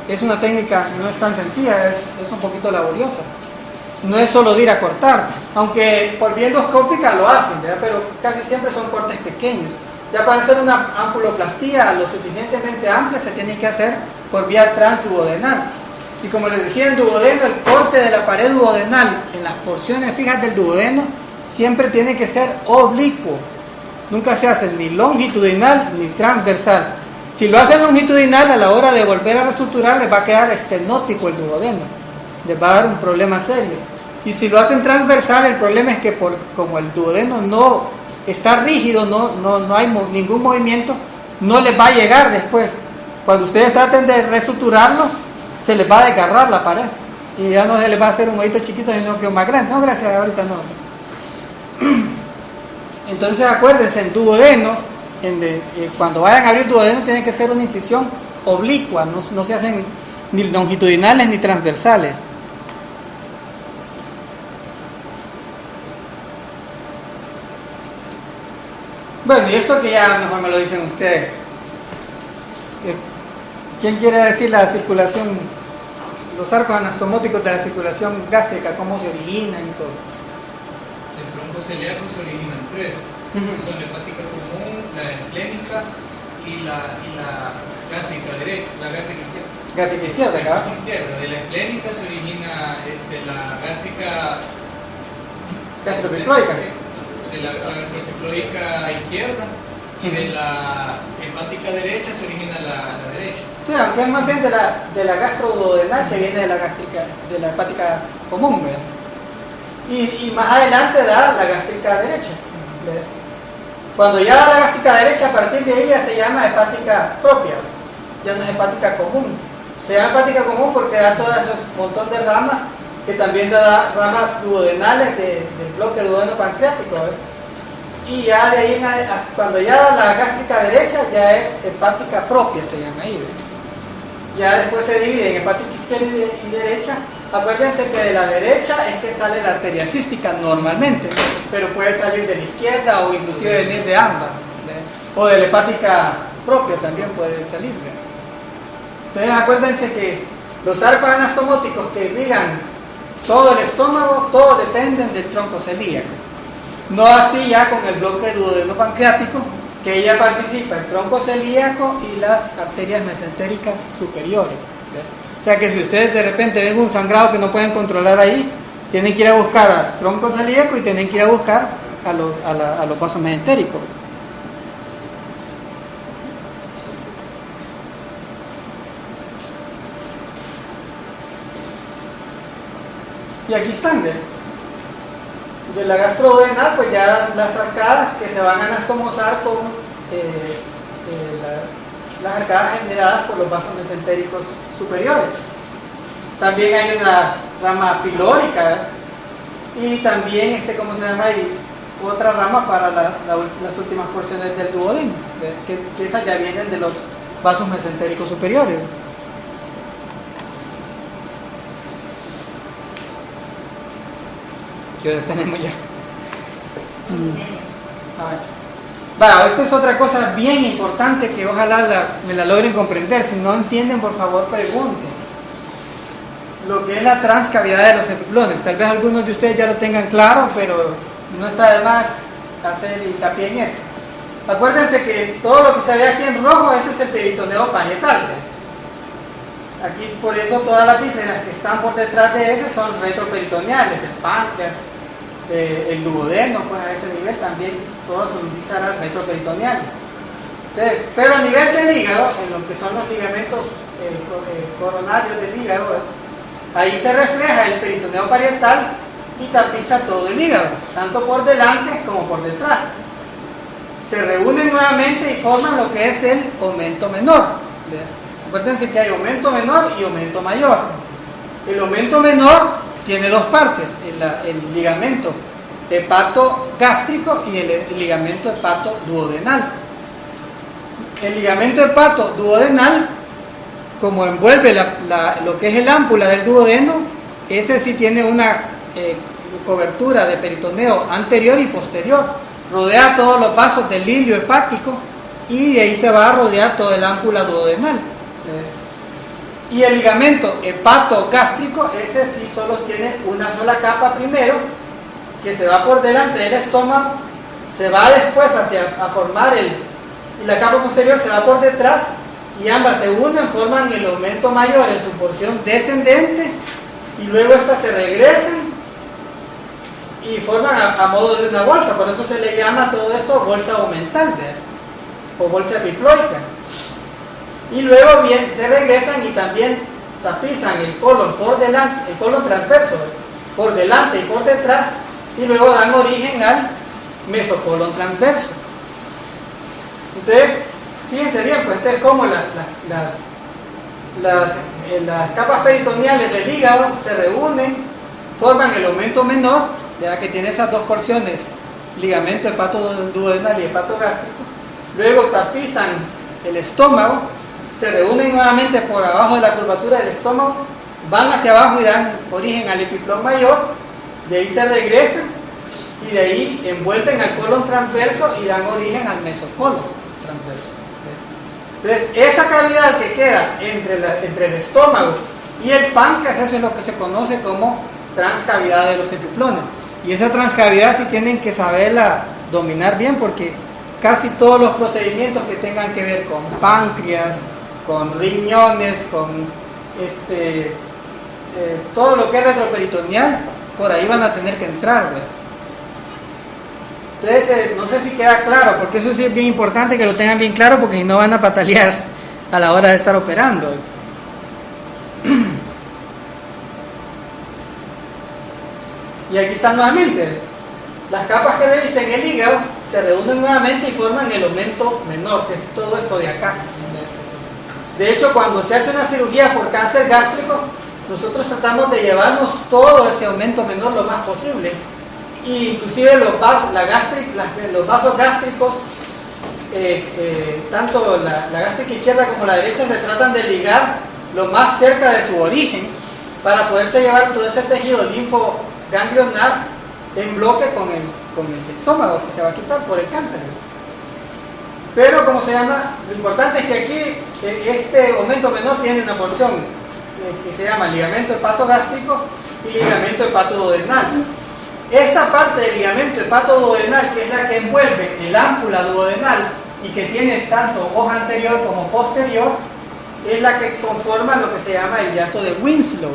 Es una técnica, no es tan sencilla, es un poquito laboriosa. No es solo de ir a cortar, aunque por vía endoscópica lo hacen, ¿verdad? Pero casi siempre son cortes pequeños. Ya para hacer una ampuloplastía lo suficientemente amplia se tiene que hacer por vía transduodenal. Y como les decía, en duodeno, el corte de la pared duodenal en las porciones fijas del duodeno siempre tiene que ser oblicuo. Nunca se hace ni longitudinal ni transversal. Si lo hacen longitudinal, a la hora de volver a resuturar les va a quedar estenótico el duodeno. Les va a dar un problema serio. Y si lo hacen transversal, el problema es que como el duodeno no está rígido, no hay ningún movimiento, no les va a llegar después. Cuando ustedes traten de resuturarlo, se les va a desgarrar la pared. Y ya no se les va a hacer un huequito chiquito, sino que un más grande. No, gracias, ahorita no. Entonces acuérdense, en duodeno, cuando vayan a abrir duodeno, tiene que ser una incisión oblicua, no se hacen ni longitudinales ni transversales. Bueno, y esto que ya mejor me lo dicen ustedes. ¿Quién quiere decir la circulación, los arcos anastomóticos de la circulación gástrica, cómo se originan y todo? El tronco celíaco se origina en tres, que son la hepática común, la esplénica y la gástrica derecha, la gástrica izquierda. Gástrica izquierda, La acá. gástrica izquierda. De la esplénica se origina la gástrica Gastropicloica. sí, de la gastropicloica izquierda y de la hepática derecha se origina la derecha. Sí, aunque es más bien de la gastroduodenal que viene de la gástrica, de la hepática común, ¿verdad? Y más adelante da la gástrica derecha, ¿verdad? Cuando ya da la gástrica derecha, a partir de ella se llama hepática propia, ya no es hepática común. Se llama hepática común porque da todo ese montón de ramas, que también da ramas duodenales del bloque duodeno pancreático, ¿verdad? Y ya de ahí, cuando ya da la gástrica derecha, ya es hepática propia, se llama ahí, ¿verdad? Ya después se divide en hepática izquierda y derecha. Acuérdense que de la derecha es que sale la arteria cística normalmente, pero puede salir de la izquierda o inclusive venir de ambas, ¿verdad? O de la hepática propia también puede salir, ¿verdad? Entonces acuérdense que los arcos anastomóticos que irrigan todo el estómago, todos dependen del tronco celíaco. No así ya con el bloque duodeno pancreático, que ya participa el tronco celíaco y las arterias mesentéricas superiores, ¿verdad? O sea que si ustedes de repente ven un sangrado que no pueden controlar ahí, tienen que ir a buscar al tronco celíaco y tienen que ir a buscar a los vasos mesentéricos. Y aquí están, ¿verdad? De la gastroduodenal, pues ya las arcadas que se van a anastomosar con las arcadas generadas por los vasos mesentéricos superiores. También hay una rama pilórica, ¿verdad? Y también, ¿cómo se llama? Y otra rama para las últimas porciones del duodeno, ¿verdad? Que esas ya vienen de los vasos mesentéricos superiores. ¿Qué horas tenemos ya? Bueno, esta es otra cosa bien importante que ojalá me la logren comprender. Si no entienden, por favor, pregunten. Lo que es la transcavidad de los epiplones. Tal vez algunos de ustedes ya lo tengan claro, pero no está de más hacer hincapié en esto. Acuérdense que todo lo que se ve aquí en rojo, ese es el peritoneo parietal, ¿verdad? Aquí, por eso, todas las vísceras que están por detrás de ese son retroperitoneales, el páncreas, el duodeno, pues a ese nivel también todas son vísceras retroperitoneales. Entonces, pero a nivel del hígado, en lo que son los ligamentos coronarios del hígado, ahí se refleja el peritoneo parietal y tapiza todo el hígado, tanto por delante como por detrás. Se reúnen nuevamente y forman lo que es el aumento menor, ¿verdad? Acuérdense que hay aumento menor y aumento mayor. El aumento menor tiene dos partes, el ligamento hepatogástrico y el ligamento hepatoduodenal. el ligamento hepatoduodenal, como envuelve lo que es el ámpula del duodeno, ese sí tiene una cobertura de peritoneo anterior y posterior, rodea todos los vasos del hilio hepático y de ahí se va a rodear todo el ámpula duodenal. Y el ligamento hepatogástrico, ese sí solo tiene una sola capa primero, que se va por delante del estómago, se va después a formar y la capa posterior se va por detrás, y ambas se unen, forman el aumento mayor en su porción descendente, y luego estas se regresan y forman a modo de una bolsa. Por eso se le llama todo esto bolsa aumental, ¿verdad? O bolsa epiploica. Y luego bien, se regresan y también tapizan el colon por delante, el colon transverso por delante y por detrás, y luego dan origen al mesocolon transverso. Entonces, fíjense bien, pues esto es como las capas peritoneales del hígado se reúnen, forman el aumento menor, ya que tiene esas dos porciones, ligamento hepatoduodenal y hepatogástrico. Luego tapizan el estómago, se reúnen nuevamente por abajo de la curvatura del estómago, van hacia abajo y dan origen al epiplón mayor, de ahí se regresan y de ahí envuelven al colon transverso y dan origen al mesocolon transverso. Entonces, esa cavidad que queda entre el estómago y el páncreas, eso es lo que se conoce como transcavidad de los epiplones. Y esa transcavidad sí tienen que saberla dominar bien, porque casi todos los procedimientos que tengan que ver con páncreas, con riñones, con todo lo que es retroperitoneal, por ahí van a tener que entrar, ¿verdad? Entonces, no sé si queda claro, porque eso sí es bien importante que lo tengan bien claro, porque si no van a patalear a la hora de estar operando. Y aquí está nuevamente, las capas que revisten el hígado se reúnen nuevamente y forman el aumento menor, que es todo esto de acá. De hecho, cuando se hace una cirugía por cáncer gástrico, nosotros tratamos de llevarnos todo ese aumento menor lo más posible. Y inclusive los vasos gástricos, tanto la gástrica izquierda como la derecha, se tratan de ligar lo más cerca de su origen para poderse llevar todo ese tejido linfoganglionar en bloque con el estómago, que se va a quitar por el cáncer. Pero como se llama, lo importante es que aquí este aumento menor tiene una porción que se llama ligamento hepatogástrico y ligamento hepatoduodenal. Esta parte del ligamento hepatoduodenal, que es la que envuelve el ámpula duodenal y que tiene tanto hoja anterior como posterior, es la que conforma lo que se llama el hiato de Winslow.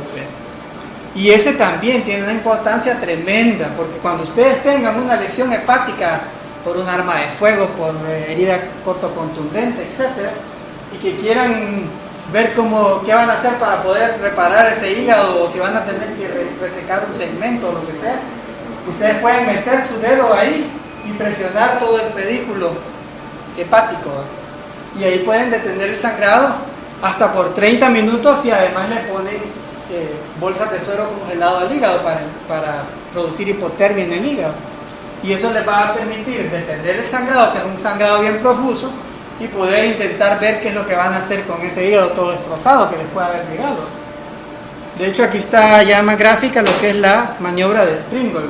Y ese también tiene una importancia tremenda, porque cuando ustedes tengan una lesión hepática por un arma de fuego, por herida cortocontundente, etc., y que quieran ver qué van a hacer para poder reparar ese hígado, o si van a tener que resecar un segmento o lo que sea, ustedes pueden meter su dedo ahí y presionar todo el pedículo hepático, y ahí pueden detener el sangrado hasta por 30 minutos, y además le ponen bolsas de suero congelado al hígado para producir hipotermia en el hígado, y eso les va a permitir detener el sangrado, que es un sangrado bien profuso, y poder intentar ver qué es lo que van a hacer con ese hígado todo destrozado que les puede haber llegado. De hecho, aquí está ya más gráfica lo que es la maniobra del Pringle,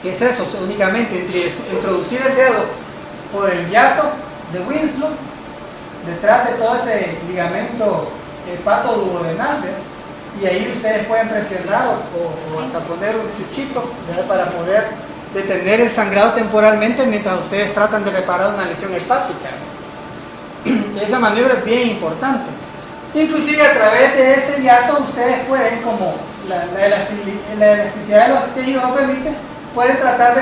que es eso, únicamente introducir el dedo por el hiato de Winslow, detrás de todo ese ligamento hepatoduodenal, y ahí ustedes pueden presionar o hasta poner un chuchito, ¿verdad?, para poder detener el sangrado temporalmente mientras ustedes tratan de reparar una lesión hepática. Esa maniobra es bien importante. Inclusive a través de ese hiato ustedes pueden, como la elasticidad de los tejidos lo permite, pueden tratar de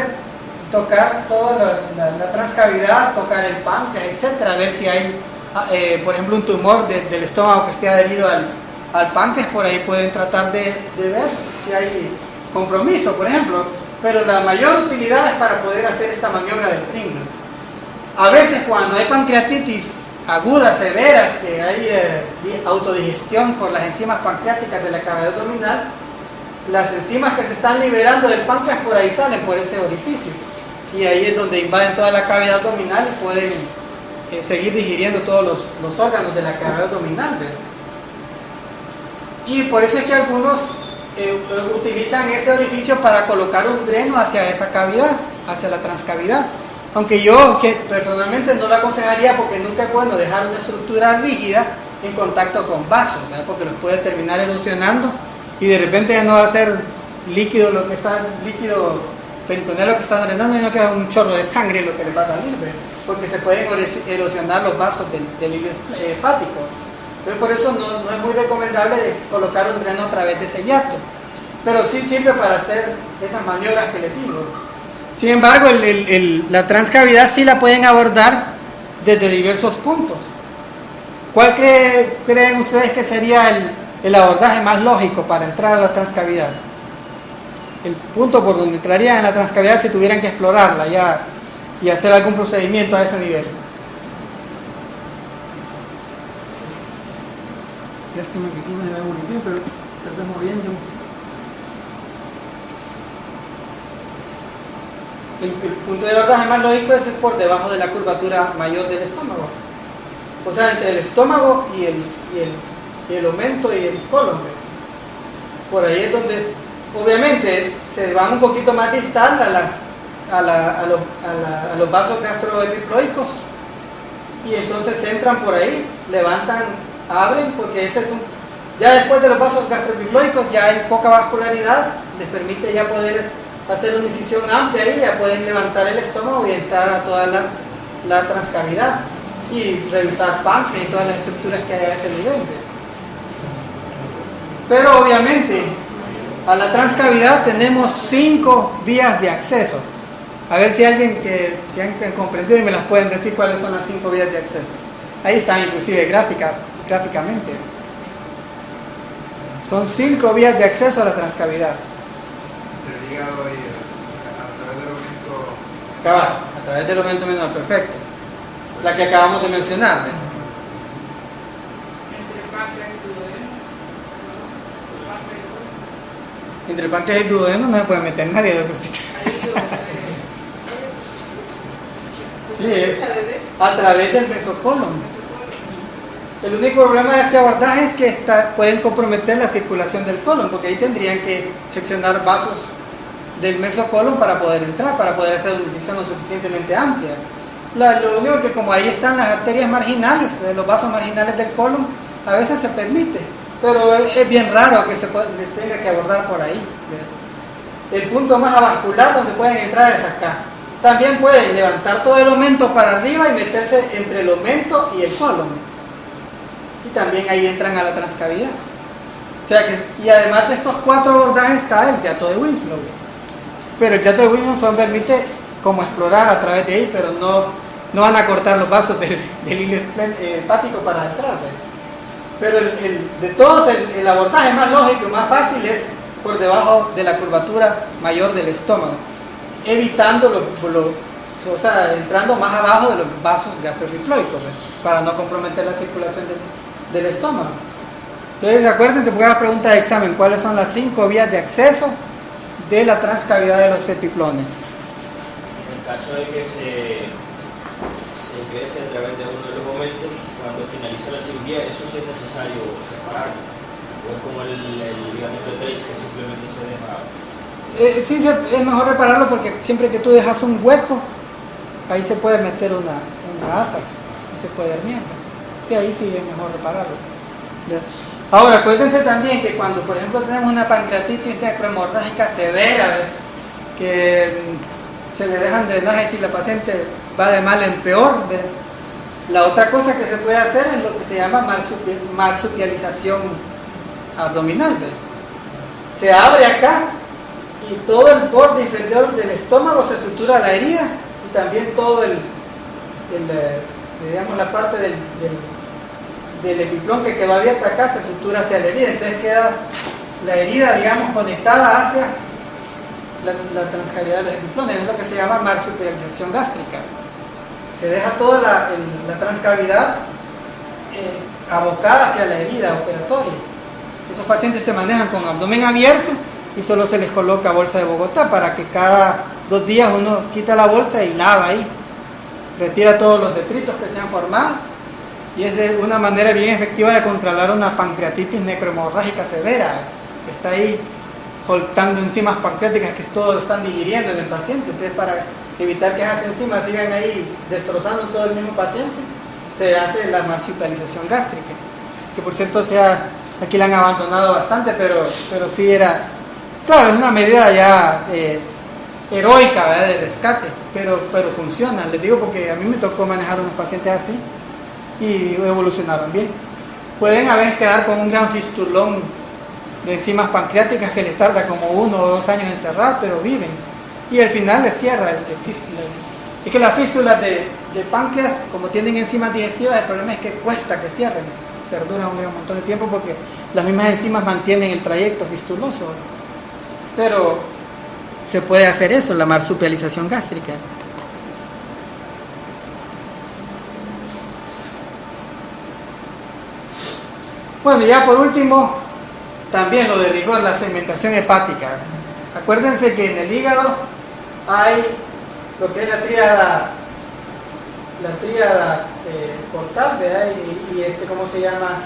tocar toda la transcavidad, tocar el páncreas, etcétera, a ver si hay por ejemplo un tumor del estómago que esté adherido al páncreas. Por ahí pueden tratar de ver si hay compromiso, por ejemplo, pero la mayor utilidad es para poder hacer esta maniobra del Pringle. A veces cuando hay pancreatitis agudas, severas, que hay autodigestión por las enzimas pancreáticas de la cavidad abdominal, las enzimas que se están liberando del páncreas por ahí salen, por ese orificio, y ahí es donde invaden toda la cavidad abdominal y pueden seguir digiriendo todos los órganos de la cavidad abdominal, ¿verdad? Y por eso es que algunos utilizan ese orificio para colocar un dreno hacia esa cavidad, hacia la transcavidad. Aunque yo que personalmente no lo aconsejaría, porque nunca es bueno dejar una estructura rígida en contacto con vasos, ¿verdad? Porque los puede terminar erosionando y de repente ya no va a ser líquido lo que está, líquido peritoneal lo que está drenando, sino que es un chorro de sangre lo que le va a salir, ¿verdad? Porque se pueden erosionar los vasos del hilo hepático. Entonces por eso no es muy recomendable colocar un dreno a través de ese hiato, pero sí sirve para hacer esas maniobras que les digo. Sin embargo, la transcavidad sí la pueden abordar desde diversos puntos. ¿Cuál creen ustedes que sería el abordaje más lógico para entrar a la transcavidad? El punto por donde entrarían en la transcavidad si tuvieran que explorarla ya y hacer algún procedimiento a ese nivel. Lástima que aquí no me veo muy bien, pero estamos moviendo. El punto de abordaje más lógico es por debajo de la curvatura mayor del estómago. O sea, entre el estómago y el aumento y el colon. Por ahí es donde, obviamente, se van un poquito más distal a los vasos gastroepiploicos y entonces entran por ahí, levantan, abren, porque ese es ya después de los vasos gastroepiploicos ya hay poca vascularidad, les permite ya poder hacer una incisión amplia ahí, ya pueden levantar el estómago y entrar a toda la transcavidad y revisar páncreas y todas las estructuras que hay a ese nivel. Pero obviamente a la transcavidad tenemos 5 vías de acceso. A ver si alguien si han comprendido y me las pueden decir cuáles son las 5 vías de acceso. Ahí están inclusive gráficamente. Son 5 vías de acceso a la transcavidad. Del hígado y a través del aumento. Cabal, a través del aumento menor, perfecto. La que acabamos de mencionar. Entre el páncreas y el duodeno no se puede meter nadie de otro sitio. Sí, es a través del mesocolon. El único problema de este abordaje es que pueden comprometer la circulación del colon, porque ahí tendrían que seccionar vasos del mesocolon para poder entrar, para poder hacer una incisión lo suficientemente amplia. Lo único que como ahí están las arterias marginales, de los vasos marginales del colon, a veces se permite, pero es bien raro que se tenga que abordar por ahí. El punto más avascular donde pueden entrar es acá. También pueden levantar todo el aumento para arriba y meterse entre el aumento y el colon. Y también ahí entran a la transcavidad. O sea que, y además de estos 4 abordajes está el teatro de Winslow. Pero el teatro de Winslow permite como explorar a través de ahí, pero no van a cortar los vasos del hilo hepático para entrar. Pero de todos el abordaje más lógico y más fácil es por debajo de la curvatura mayor del estómago, evitando o sea, entrando más abajo de los vasos gastroepiploicos, para no comprometer la circulación del estómago. Entonces acuérdense, porque la pregunta de examen, ¿cuáles son las 5 vías de acceso de la transcavidad de los epiplones? En caso de que se ingrese a través de uno de los momentos, cuando finaliza la cirugía, eso sí es necesario repararlo. O es como el ligamento de Page que simplemente se deja. Sí, es mejor repararlo porque siempre que tú dejas un hueco, ahí se puede meter una asa y se puede herniar. Sí, ahí sí es mejor repararlo. ¿Ya? Ahora, acuérdense también que cuando, por ejemplo, tenemos una pancreatitis hemorrágica severa, que se le dejan drenajes y la paciente va de mal en peor, ¿ve? La otra cosa que se puede hacer es lo que se llama marsupialización abdominal, ¿ve? Se abre acá y todo el borde inferior del estómago se sutura la herida y también todo digamos la parte del epiplón que quedó abierta acá se sutura hacia la herida, entonces queda la herida, digamos, conectada hacia la transcavidad de los epiplones. Es lo que se llama marsupialización gástrica. Se deja toda la transcavidad abocada hacia la herida operatoria. Esos pacientes se manejan con abdomen abierto y solo se les coloca bolsa de Bogotá para que cada 2 días uno quita la bolsa y lava ahí. retira todos los detritos que se han formado y es una manera bien efectiva de controlar una pancreatitis necrohemorrágica severa que está ahí soltando enzimas pancreáticas que todo lo están digiriendo en el paciente. Entonces, para evitar que esas enzimas sigan ahí destrozando todo el mismo paciente, se hace la marsupialización gástrica, que por cierto aquí la han abandonado bastante, pero sí era, claro, es una medida ya heroica, ¿verdad?, de rescate, pero funciona. Les digo porque a mí me tocó manejar unos pacientes así y evolucionaron bien. Pueden a veces quedar con un gran fistulón de enzimas pancreáticas que les tarda como 1 o 2 años en cerrar, pero viven y al final les cierra el fístula. Es que las fístulas de páncreas, como tienen enzimas digestivas, el problema es que cuesta que cierren, perduran un gran montón de tiempo porque las mismas enzimas mantienen el trayecto fistuloso, pero se puede hacer eso, la marsupialización gástrica. Bueno, ya por último, también lo de rigor, la segmentación hepática. Acuérdense que en el hígado hay lo que es la tríada portal, ¿verdad? Y ¿cómo se llama?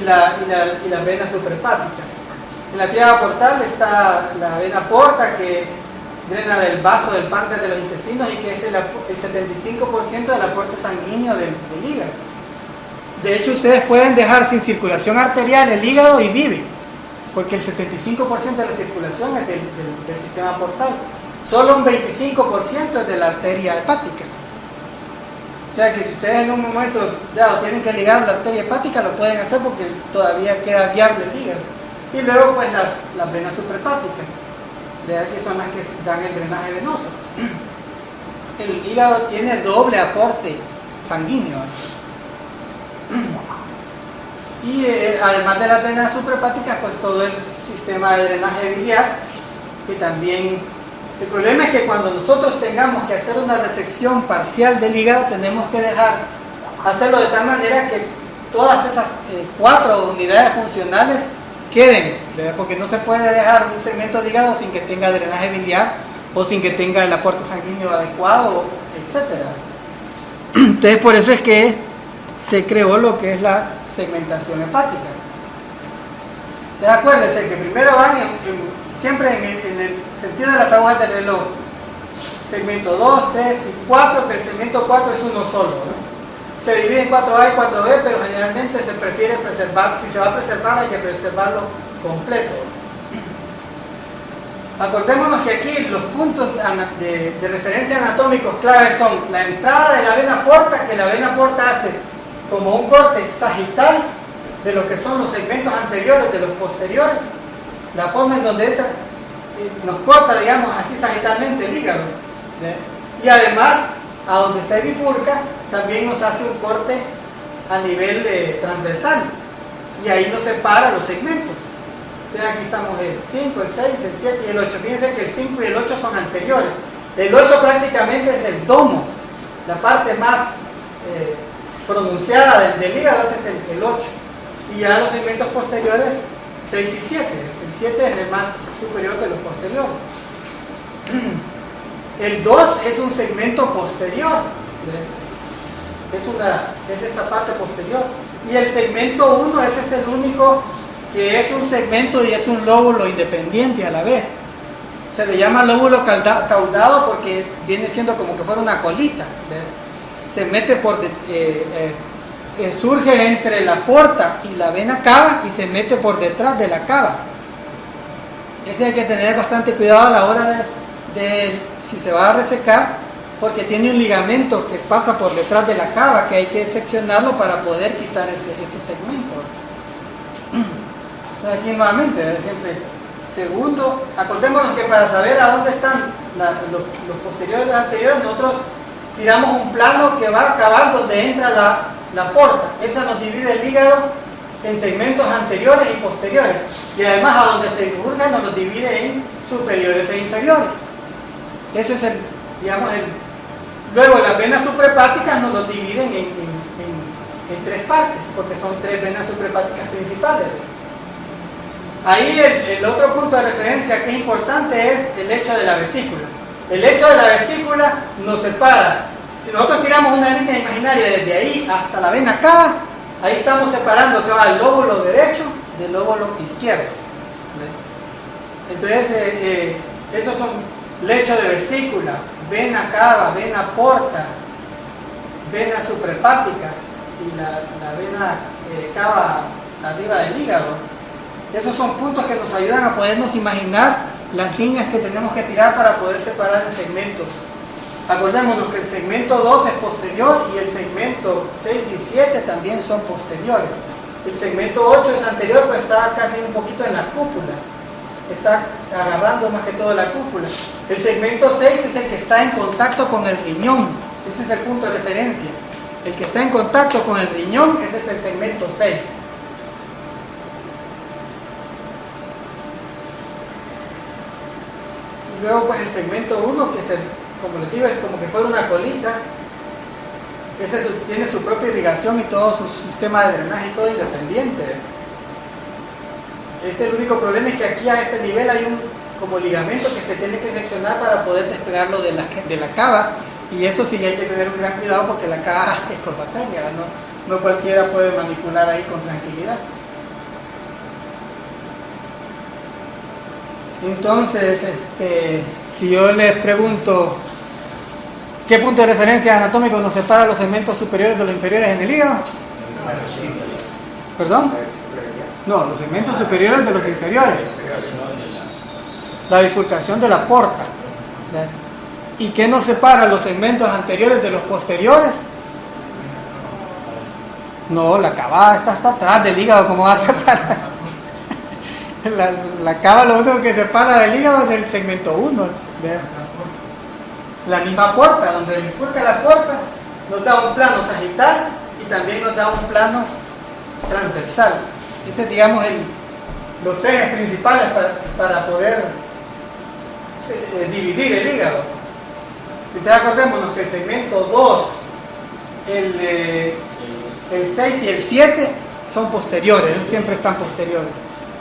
Y las venas suprahepáticas. En la tríada portal está la vena porta, que drena del vaso del páncreas de los intestinos y que es el 75% del aporte sanguíneo del hígado. De hecho, ustedes pueden dejar sin circulación arterial el hígado y viven, porque el 75% de la circulación es del sistema portal. Solo un 25% es de la arteria hepática. O sea que si ustedes en un momento dado tienen que ligar la arteria hepática, lo pueden hacer porque todavía queda viable el hígado. Y luego pues las venas suprahepáticas, que son las que dan el drenaje venoso. El hígado tiene doble aporte sanguíneo. Y además de las venas suprahepáticas, pues todo el sistema de drenaje biliar, que también... El problema es que cuando nosotros tengamos que hacer una resección parcial del hígado, tenemos que hacerlo de tal manera que todas esas 4 unidades funcionales queden, ¿verdad? Porque no se puede dejar un segmento de hígado sin que tenga drenaje biliar o sin que tenga el aporte sanguíneo adecuado, etc. Entonces, por eso es que se creó lo que es la segmentación hepática. Entonces, acuérdense que primero van siempre en el sentido de las agujas del reloj, segmento 2, 3 y 4, que el segmento 4 es uno solo, ¿no? Se divide en 4A y 4B, pero generalmente se prefiere preservar, si se va a preservar hay que preservarlo completo. Acordémonos que aquí los puntos de referencia anatómicos claves son la entrada de la vena porta, que la vena porta hace como un corte sagital de lo que son los segmentos anteriores de los posteriores, la forma en donde entra, nos corta, digamos así, sagitalmente el hígado, ¿sí? Y además, a donde se bifurca, también nos hace un corte a nivel transversal, y ahí nos separa los segmentos. Entonces aquí estamos el 5, el 6, el 7 y el 8. Fíjense que el 5 y el 8 son anteriores. El 8 prácticamente es el domo, la parte más pronunciada del hígado, ese es el 8. Y ya los segmentos posteriores, 6 y 7. El 7 es el más superior de los posteriores. El 2 es un segmento posterior. Es esta parte posterior. Y el segmento 1, ese es el único que es un segmento y es un lóbulo independiente a la vez. Se le llama lóbulo caudado porque viene siendo como que fuera una colita. Se mete surge entre la porta y la vena cava y se mete por detrás de la cava. Ese hay que tener bastante cuidado a la hora de si se va a resecar, porque tiene un ligamento que pasa por detrás de la cava que hay que seccionarlo para poder quitar ese segmento. Aquí nuevamente, siempre segundo, acordémonos que para saber a dónde están los posteriores de los anteriores, nosotros tiramos un plano que va a acabar donde entra la porta. Esa nos divide el hígado en segmentos anteriores y posteriores, y además a donde se bifurca nos lo divide en superiores e inferiores. Ese es luego las venas suprahepáticas nos lo dividen en 3 partes, porque son 3 venas suprahepáticas principales. Ahí el otro punto de referencia que es importante es el lecho de la vesícula. El lecho de la vesícula nos separa Si nosotros tiramos una línea imaginaria desde ahí hasta la vena cava, ahí estamos separando que va el lóbulo derecho del lóbulo izquierdo. Entonces, esos son lecho de vesícula, vena cava, vena porta, venas suprahepáticas y la vena cava arriba del hígado. Esos son puntos que nos ayudan a podernos imaginar las líneas que tenemos que tirar para poder separar en segmentos. Acordémonos que el segmento 2 es posterior y el segmento 6 y 7 también son posteriores. El segmento 8 es anterior, pero está casi un poquito en la cúpula. Está agarrando más que todo la cúpula. El segmento 6 es el que está en contacto con el riñón. Ese es el punto de referencia. El que está en contacto con el riñón, ese es el segmento 6. Y luego pues el segmento 1, que es el, como les digo, es como que fuera una colita. Ese tiene su propia irrigación y todo su sistema de drenaje y todo independiente. El único problema es que aquí a este nivel hay un como ligamento que se tiene que seccionar para poder despegarlo de la cava, y eso sí hay que tener un gran cuidado porque la cava es cosa seria, no cualquiera puede manipular ahí con tranquilidad. Entonces, si yo les pregunto ¿qué punto de referencia anatómico nos separa los segmentos superiores de los inferiores en el hígado? ¿Perdón? No, los segmentos superiores de los inferiores. La bifurcación de la porta. ¿Y qué nos separa los segmentos anteriores de los posteriores? No, la cava está hasta atrás del hígado, ¿cómo va a separar? La cava lo único que separa del hígado es el segmento 1. La misma porta, donde bifurca la porta, nos da un plano sagital y también nos da un plano transversal. Ese es, digamos, los ejes principales para poder dividir el hígado. Entonces acordémonos que el segmento 2, el 6 y el 7 son posteriores, ellos siempre están posteriores.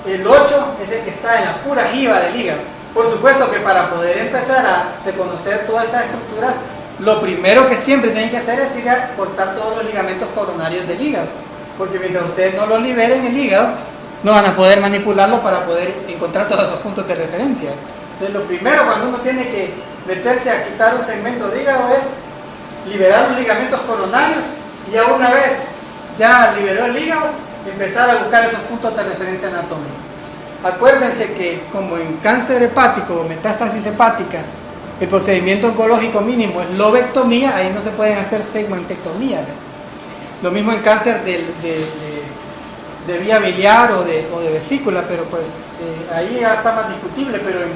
El 8 es el que está en la pura jiba del hígado. Por supuesto que para poder empezar a reconocer toda esta estructura, lo primero que siempre tienen que hacer es ir a cortar todos los ligamentos coronarios del hígado, porque mientras ustedes no lo liberen el hígado, no van a poder manipularlo para poder encontrar todos esos puntos de referencia. Entonces lo primero cuando uno tiene que meterse a quitar un segmento de hígado es liberar los ligamentos coronarios, y ya una vez ya liberó el hígado, empezar a buscar esos puntos de referencia anatómica. Acuérdense que como en cáncer hepático o metástasis hepáticas, el procedimiento oncológico mínimo es lobectomía, ahí no se pueden hacer segmentectomía. Lo mismo en cáncer de vía biliar o de vesícula, pero pues ahí ya está más discutible, pero en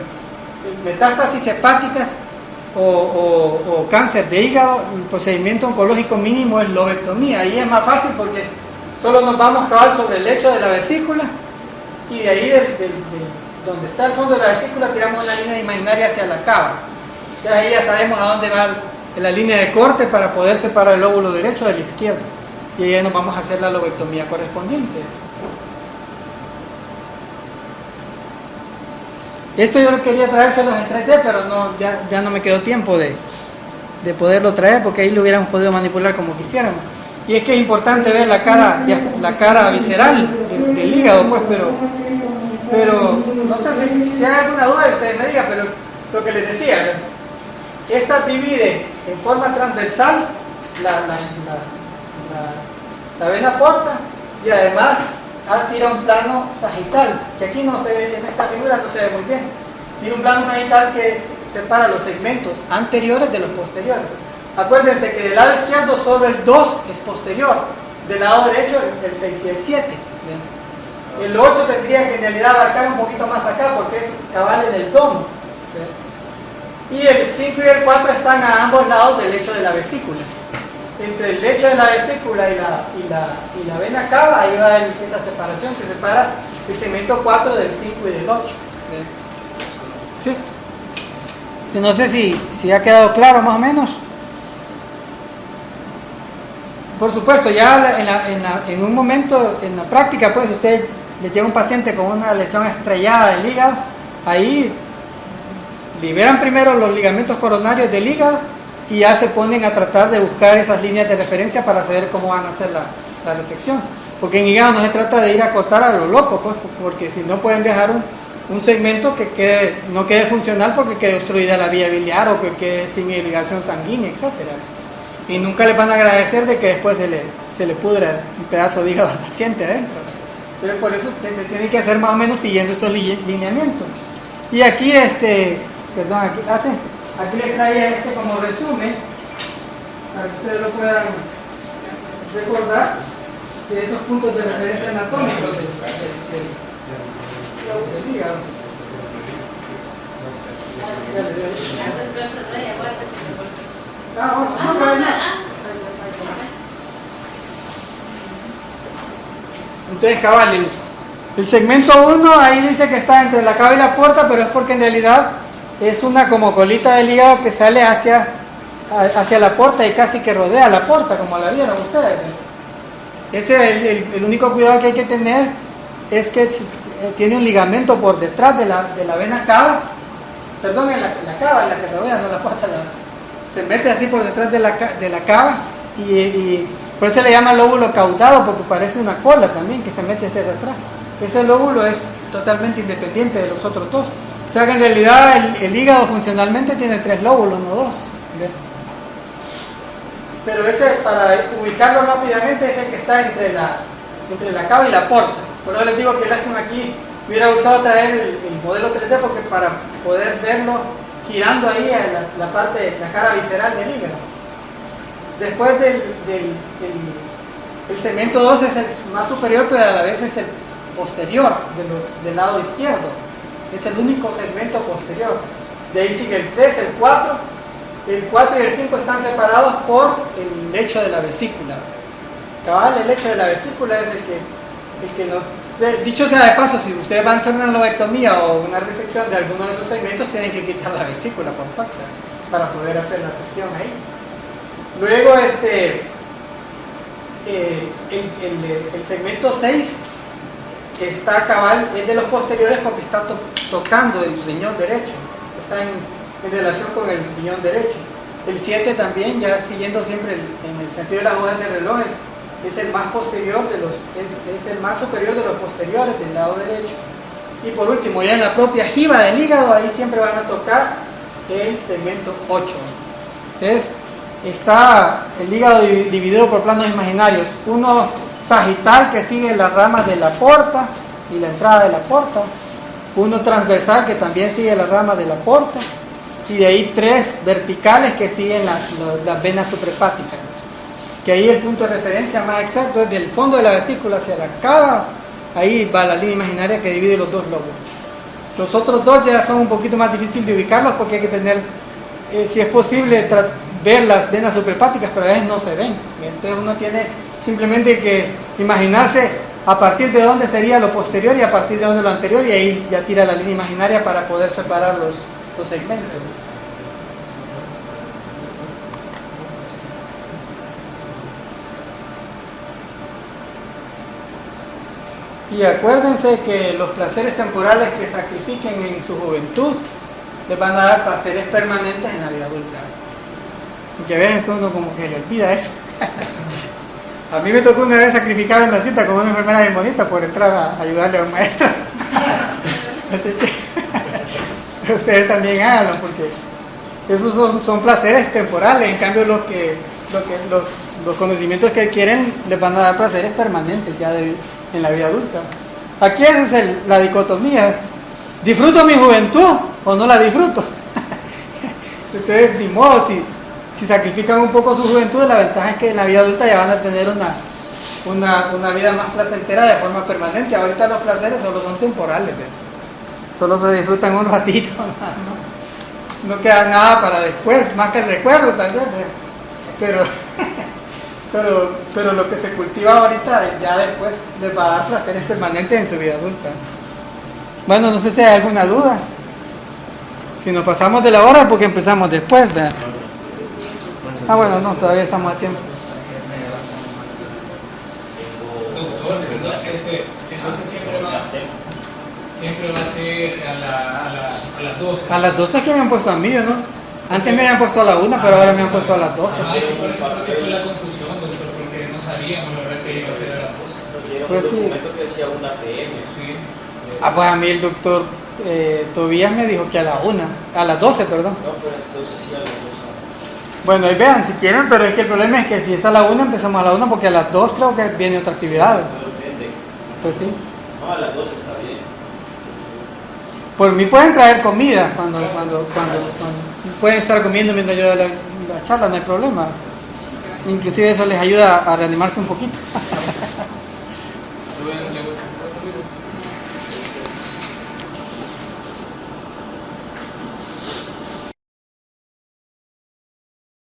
metástasis hepáticas o cáncer de hígado, el procedimiento oncológico mínimo es lobectomía. Ahí es más fácil porque solo nos vamos a cabal sobre el lecho de la vesícula, y de ahí donde está el fondo de la vesícula tiramos una línea imaginaria hacia la cava. Entonces ahí ya sabemos a dónde va la línea de corte para poder separar el lóbulo derecho del izquierdo, y ahí nos vamos a hacer la lobectomía correspondiente. Esto yo quería traérselos en 3D, pero no, ya no me quedó tiempo de poderlo traer, porque ahí lo hubiéramos podido manipular como quisiéramos. Y es que es importante ver la cara visceral del hígado, pues, pero no sé si hay alguna duda, ustedes me digan, pero lo que les decía, esta divide en forma transversal la vena porta, y además tira un plano sagital, que aquí no se ve, en esta figura no se ve muy bien. Tiene un plano sagital que separa los segmentos anteriores de los posteriores. Acuérdense que del lado izquierdo solo el 2 es posterior, del lado derecho el 6 y el 7. ¿Bien? El 8 tendría que en realidad abarcar un poquito más acá porque es cabal en el domo. ¿Bien? Y el 5 y el 4 están a ambos lados del lecho de la vesícula. Entre el lecho de la vesícula y la vena cava, ahí va esa separación que separa el segmento 4 del 5 y del 8. ¿Sí? No sé si ha quedado claro más o menos. Por supuesto, ya en un momento, en la práctica, pues usted le llega un paciente con una lesión estrellada del hígado, ahí liberan primero los ligamentos coronarios del hígado, y ya se ponen a tratar de buscar esas líneas de referencia para saber cómo van a hacer la resección. Porque en hígado no se trata de ir a cortar a lo loco, pues, porque si no pueden dejar un segmento que no quede funcional porque quede obstruida la vía biliar o que quede sin irrigación sanguínea, etcétera. Y nunca les van a agradecer de que después se le pudra un pedazo de hígado al paciente adentro. Entonces por eso se tiene que hacer más o menos siguiendo estos lineamientos. Y aquí aquí les traía como resumen para que ustedes lo puedan recordar de esos puntos de referencia anatómicos del hígado. Entonces, cabal, el segmento 1 ahí dice que está entre la cava y la porta, pero es porque en realidad es una como colita del hígado que sale hacia la porta y casi que rodea la porta, como la vieron ustedes. Ese es el único cuidado que hay que tener, es que tiene un ligamento por detrás de la vena cava, perdón, en la cava, en la que rodea, no la porta, se mete así por detrás de la cava y por eso se le llama lóbulo caudado, porque parece una cola también que se mete hacia atrás. Ese lóbulo es totalmente independiente de los otros dos. O sea que en realidad el hígado funcionalmente tiene 3 lóbulos, no 2. Pero ese, para ubicarlo rápidamente, es el que está entre la cava y la porta. Por eso les digo que lástima aquí hubiera gustado traer el modelo 3D, porque para poder verlo girando ahí a la parte, la cara visceral del hígado. Después el segmento 2 es el más superior, pero a la vez es el posterior del lado izquierdo. Es el único segmento posterior. De ahí sigue el 3, el 4. El 4 y el 5 están separados por el lecho de la vesícula. Cabal, el lecho de la vesícula es el que no. Dicho sea de paso, si ustedes van a hacer una lobectomía o una resección de alguno de esos segmentos, tienen que quitar la vesícula por fuerza para poder hacer la sección ahí. Luego el segmento 6 está cabal, es de los posteriores porque está tocando el riñón derecho, está en relación con el riñón derecho. El 7 también, ya siguiendo siempre en el sentido de las hojas de reloj, es el más posterior es el más superior de los posteriores del lado derecho. Y por último, ya en la propia jiba del hígado, ahí siempre van a tocar el segmento 8. Entonces está el hígado dividido por planos imaginarios, uno sagital que sigue las ramas de la porta y la entrada de la porta, uno transversal que también sigue las ramas de la porta, y de ahí 3 verticales que siguen las venas suprahepáticas, que ahí el punto de referencia más exacto es del fondo de la vesícula hacia la cava. Ahí va la línea imaginaria que divide los 2 lóbulos. Los otros 2 ya son un poquito más difíciles de ubicarlos porque hay que tener, si es posible, ver las venas suprahepáticas, pero a veces no se ven. Entonces uno tiene simplemente que imaginarse a partir de dónde sería lo posterior y a partir de dónde lo anterior, y ahí ya tira la línea imaginaria para poder separar los segmentos. Y acuérdense que los placeres temporales que sacrifiquen en su juventud les van a dar placeres permanentes en la vida adulta. Porque a veces uno como que le olvida eso. A mí me tocó una vez sacrificar en la cita con una enfermera bien bonita por entrar a ayudarle a un maestro. Así que ustedes también háganlo, porque esos son placeres temporales. En cambio los conocimientos que adquieren les van a dar placeres permanentes ya en la vida adulta. Aquí esa es la dicotomía. ¿Disfruto mi juventud o no la disfruto? Ustedes, ni modo, si sacrifican un poco su juventud, la ventaja es que en la vida adulta ya van a tener una vida más placentera de forma permanente. Ahorita los placeres solo son temporales, ¿verdad? Solo se disfrutan un ratito, no queda nada para después, más que el recuerdo también, ¿verdad? Pero lo que se cultiva ahorita ya después les va a dar placeres permanentes en su vida adulta. Bueno, no sé si hay alguna duda. Si nos pasamos de la hora porque empezamos después, ¿verdad? Bueno, no, todavía estamos a tiempo. Doctor, ¿verdad? Entonces siempre va a ser a las 12. A las 12 es que me han puesto a mí, ¿no? Antes me habían puesto a la 1, pero ahora me han puesto a las 12. Ajá, y por eso fue que fue la confusión, doctor, porque no sabíamos la verdad que iba a ser a las 12. Nos dieron Pues un sí. documento que decía 1 PM. Sí. Ah, pues a mí el doctor Tobías me dijo que a la 1, a las 12, perdón. No, pero entonces sí a las 12. Bueno, ahí vean si quieren, pero es que el problema es que si es a la 1, empezamos a la 1, porque a las 2 creo que viene otra actividad. No depende. Pues sí. No, a las 12 está bien. Por mí pueden traer comida cuando pueden estar comiendo mientras yo doy la charla, no hay problema. Inclusive eso les ayuda a reanimarse un poquito.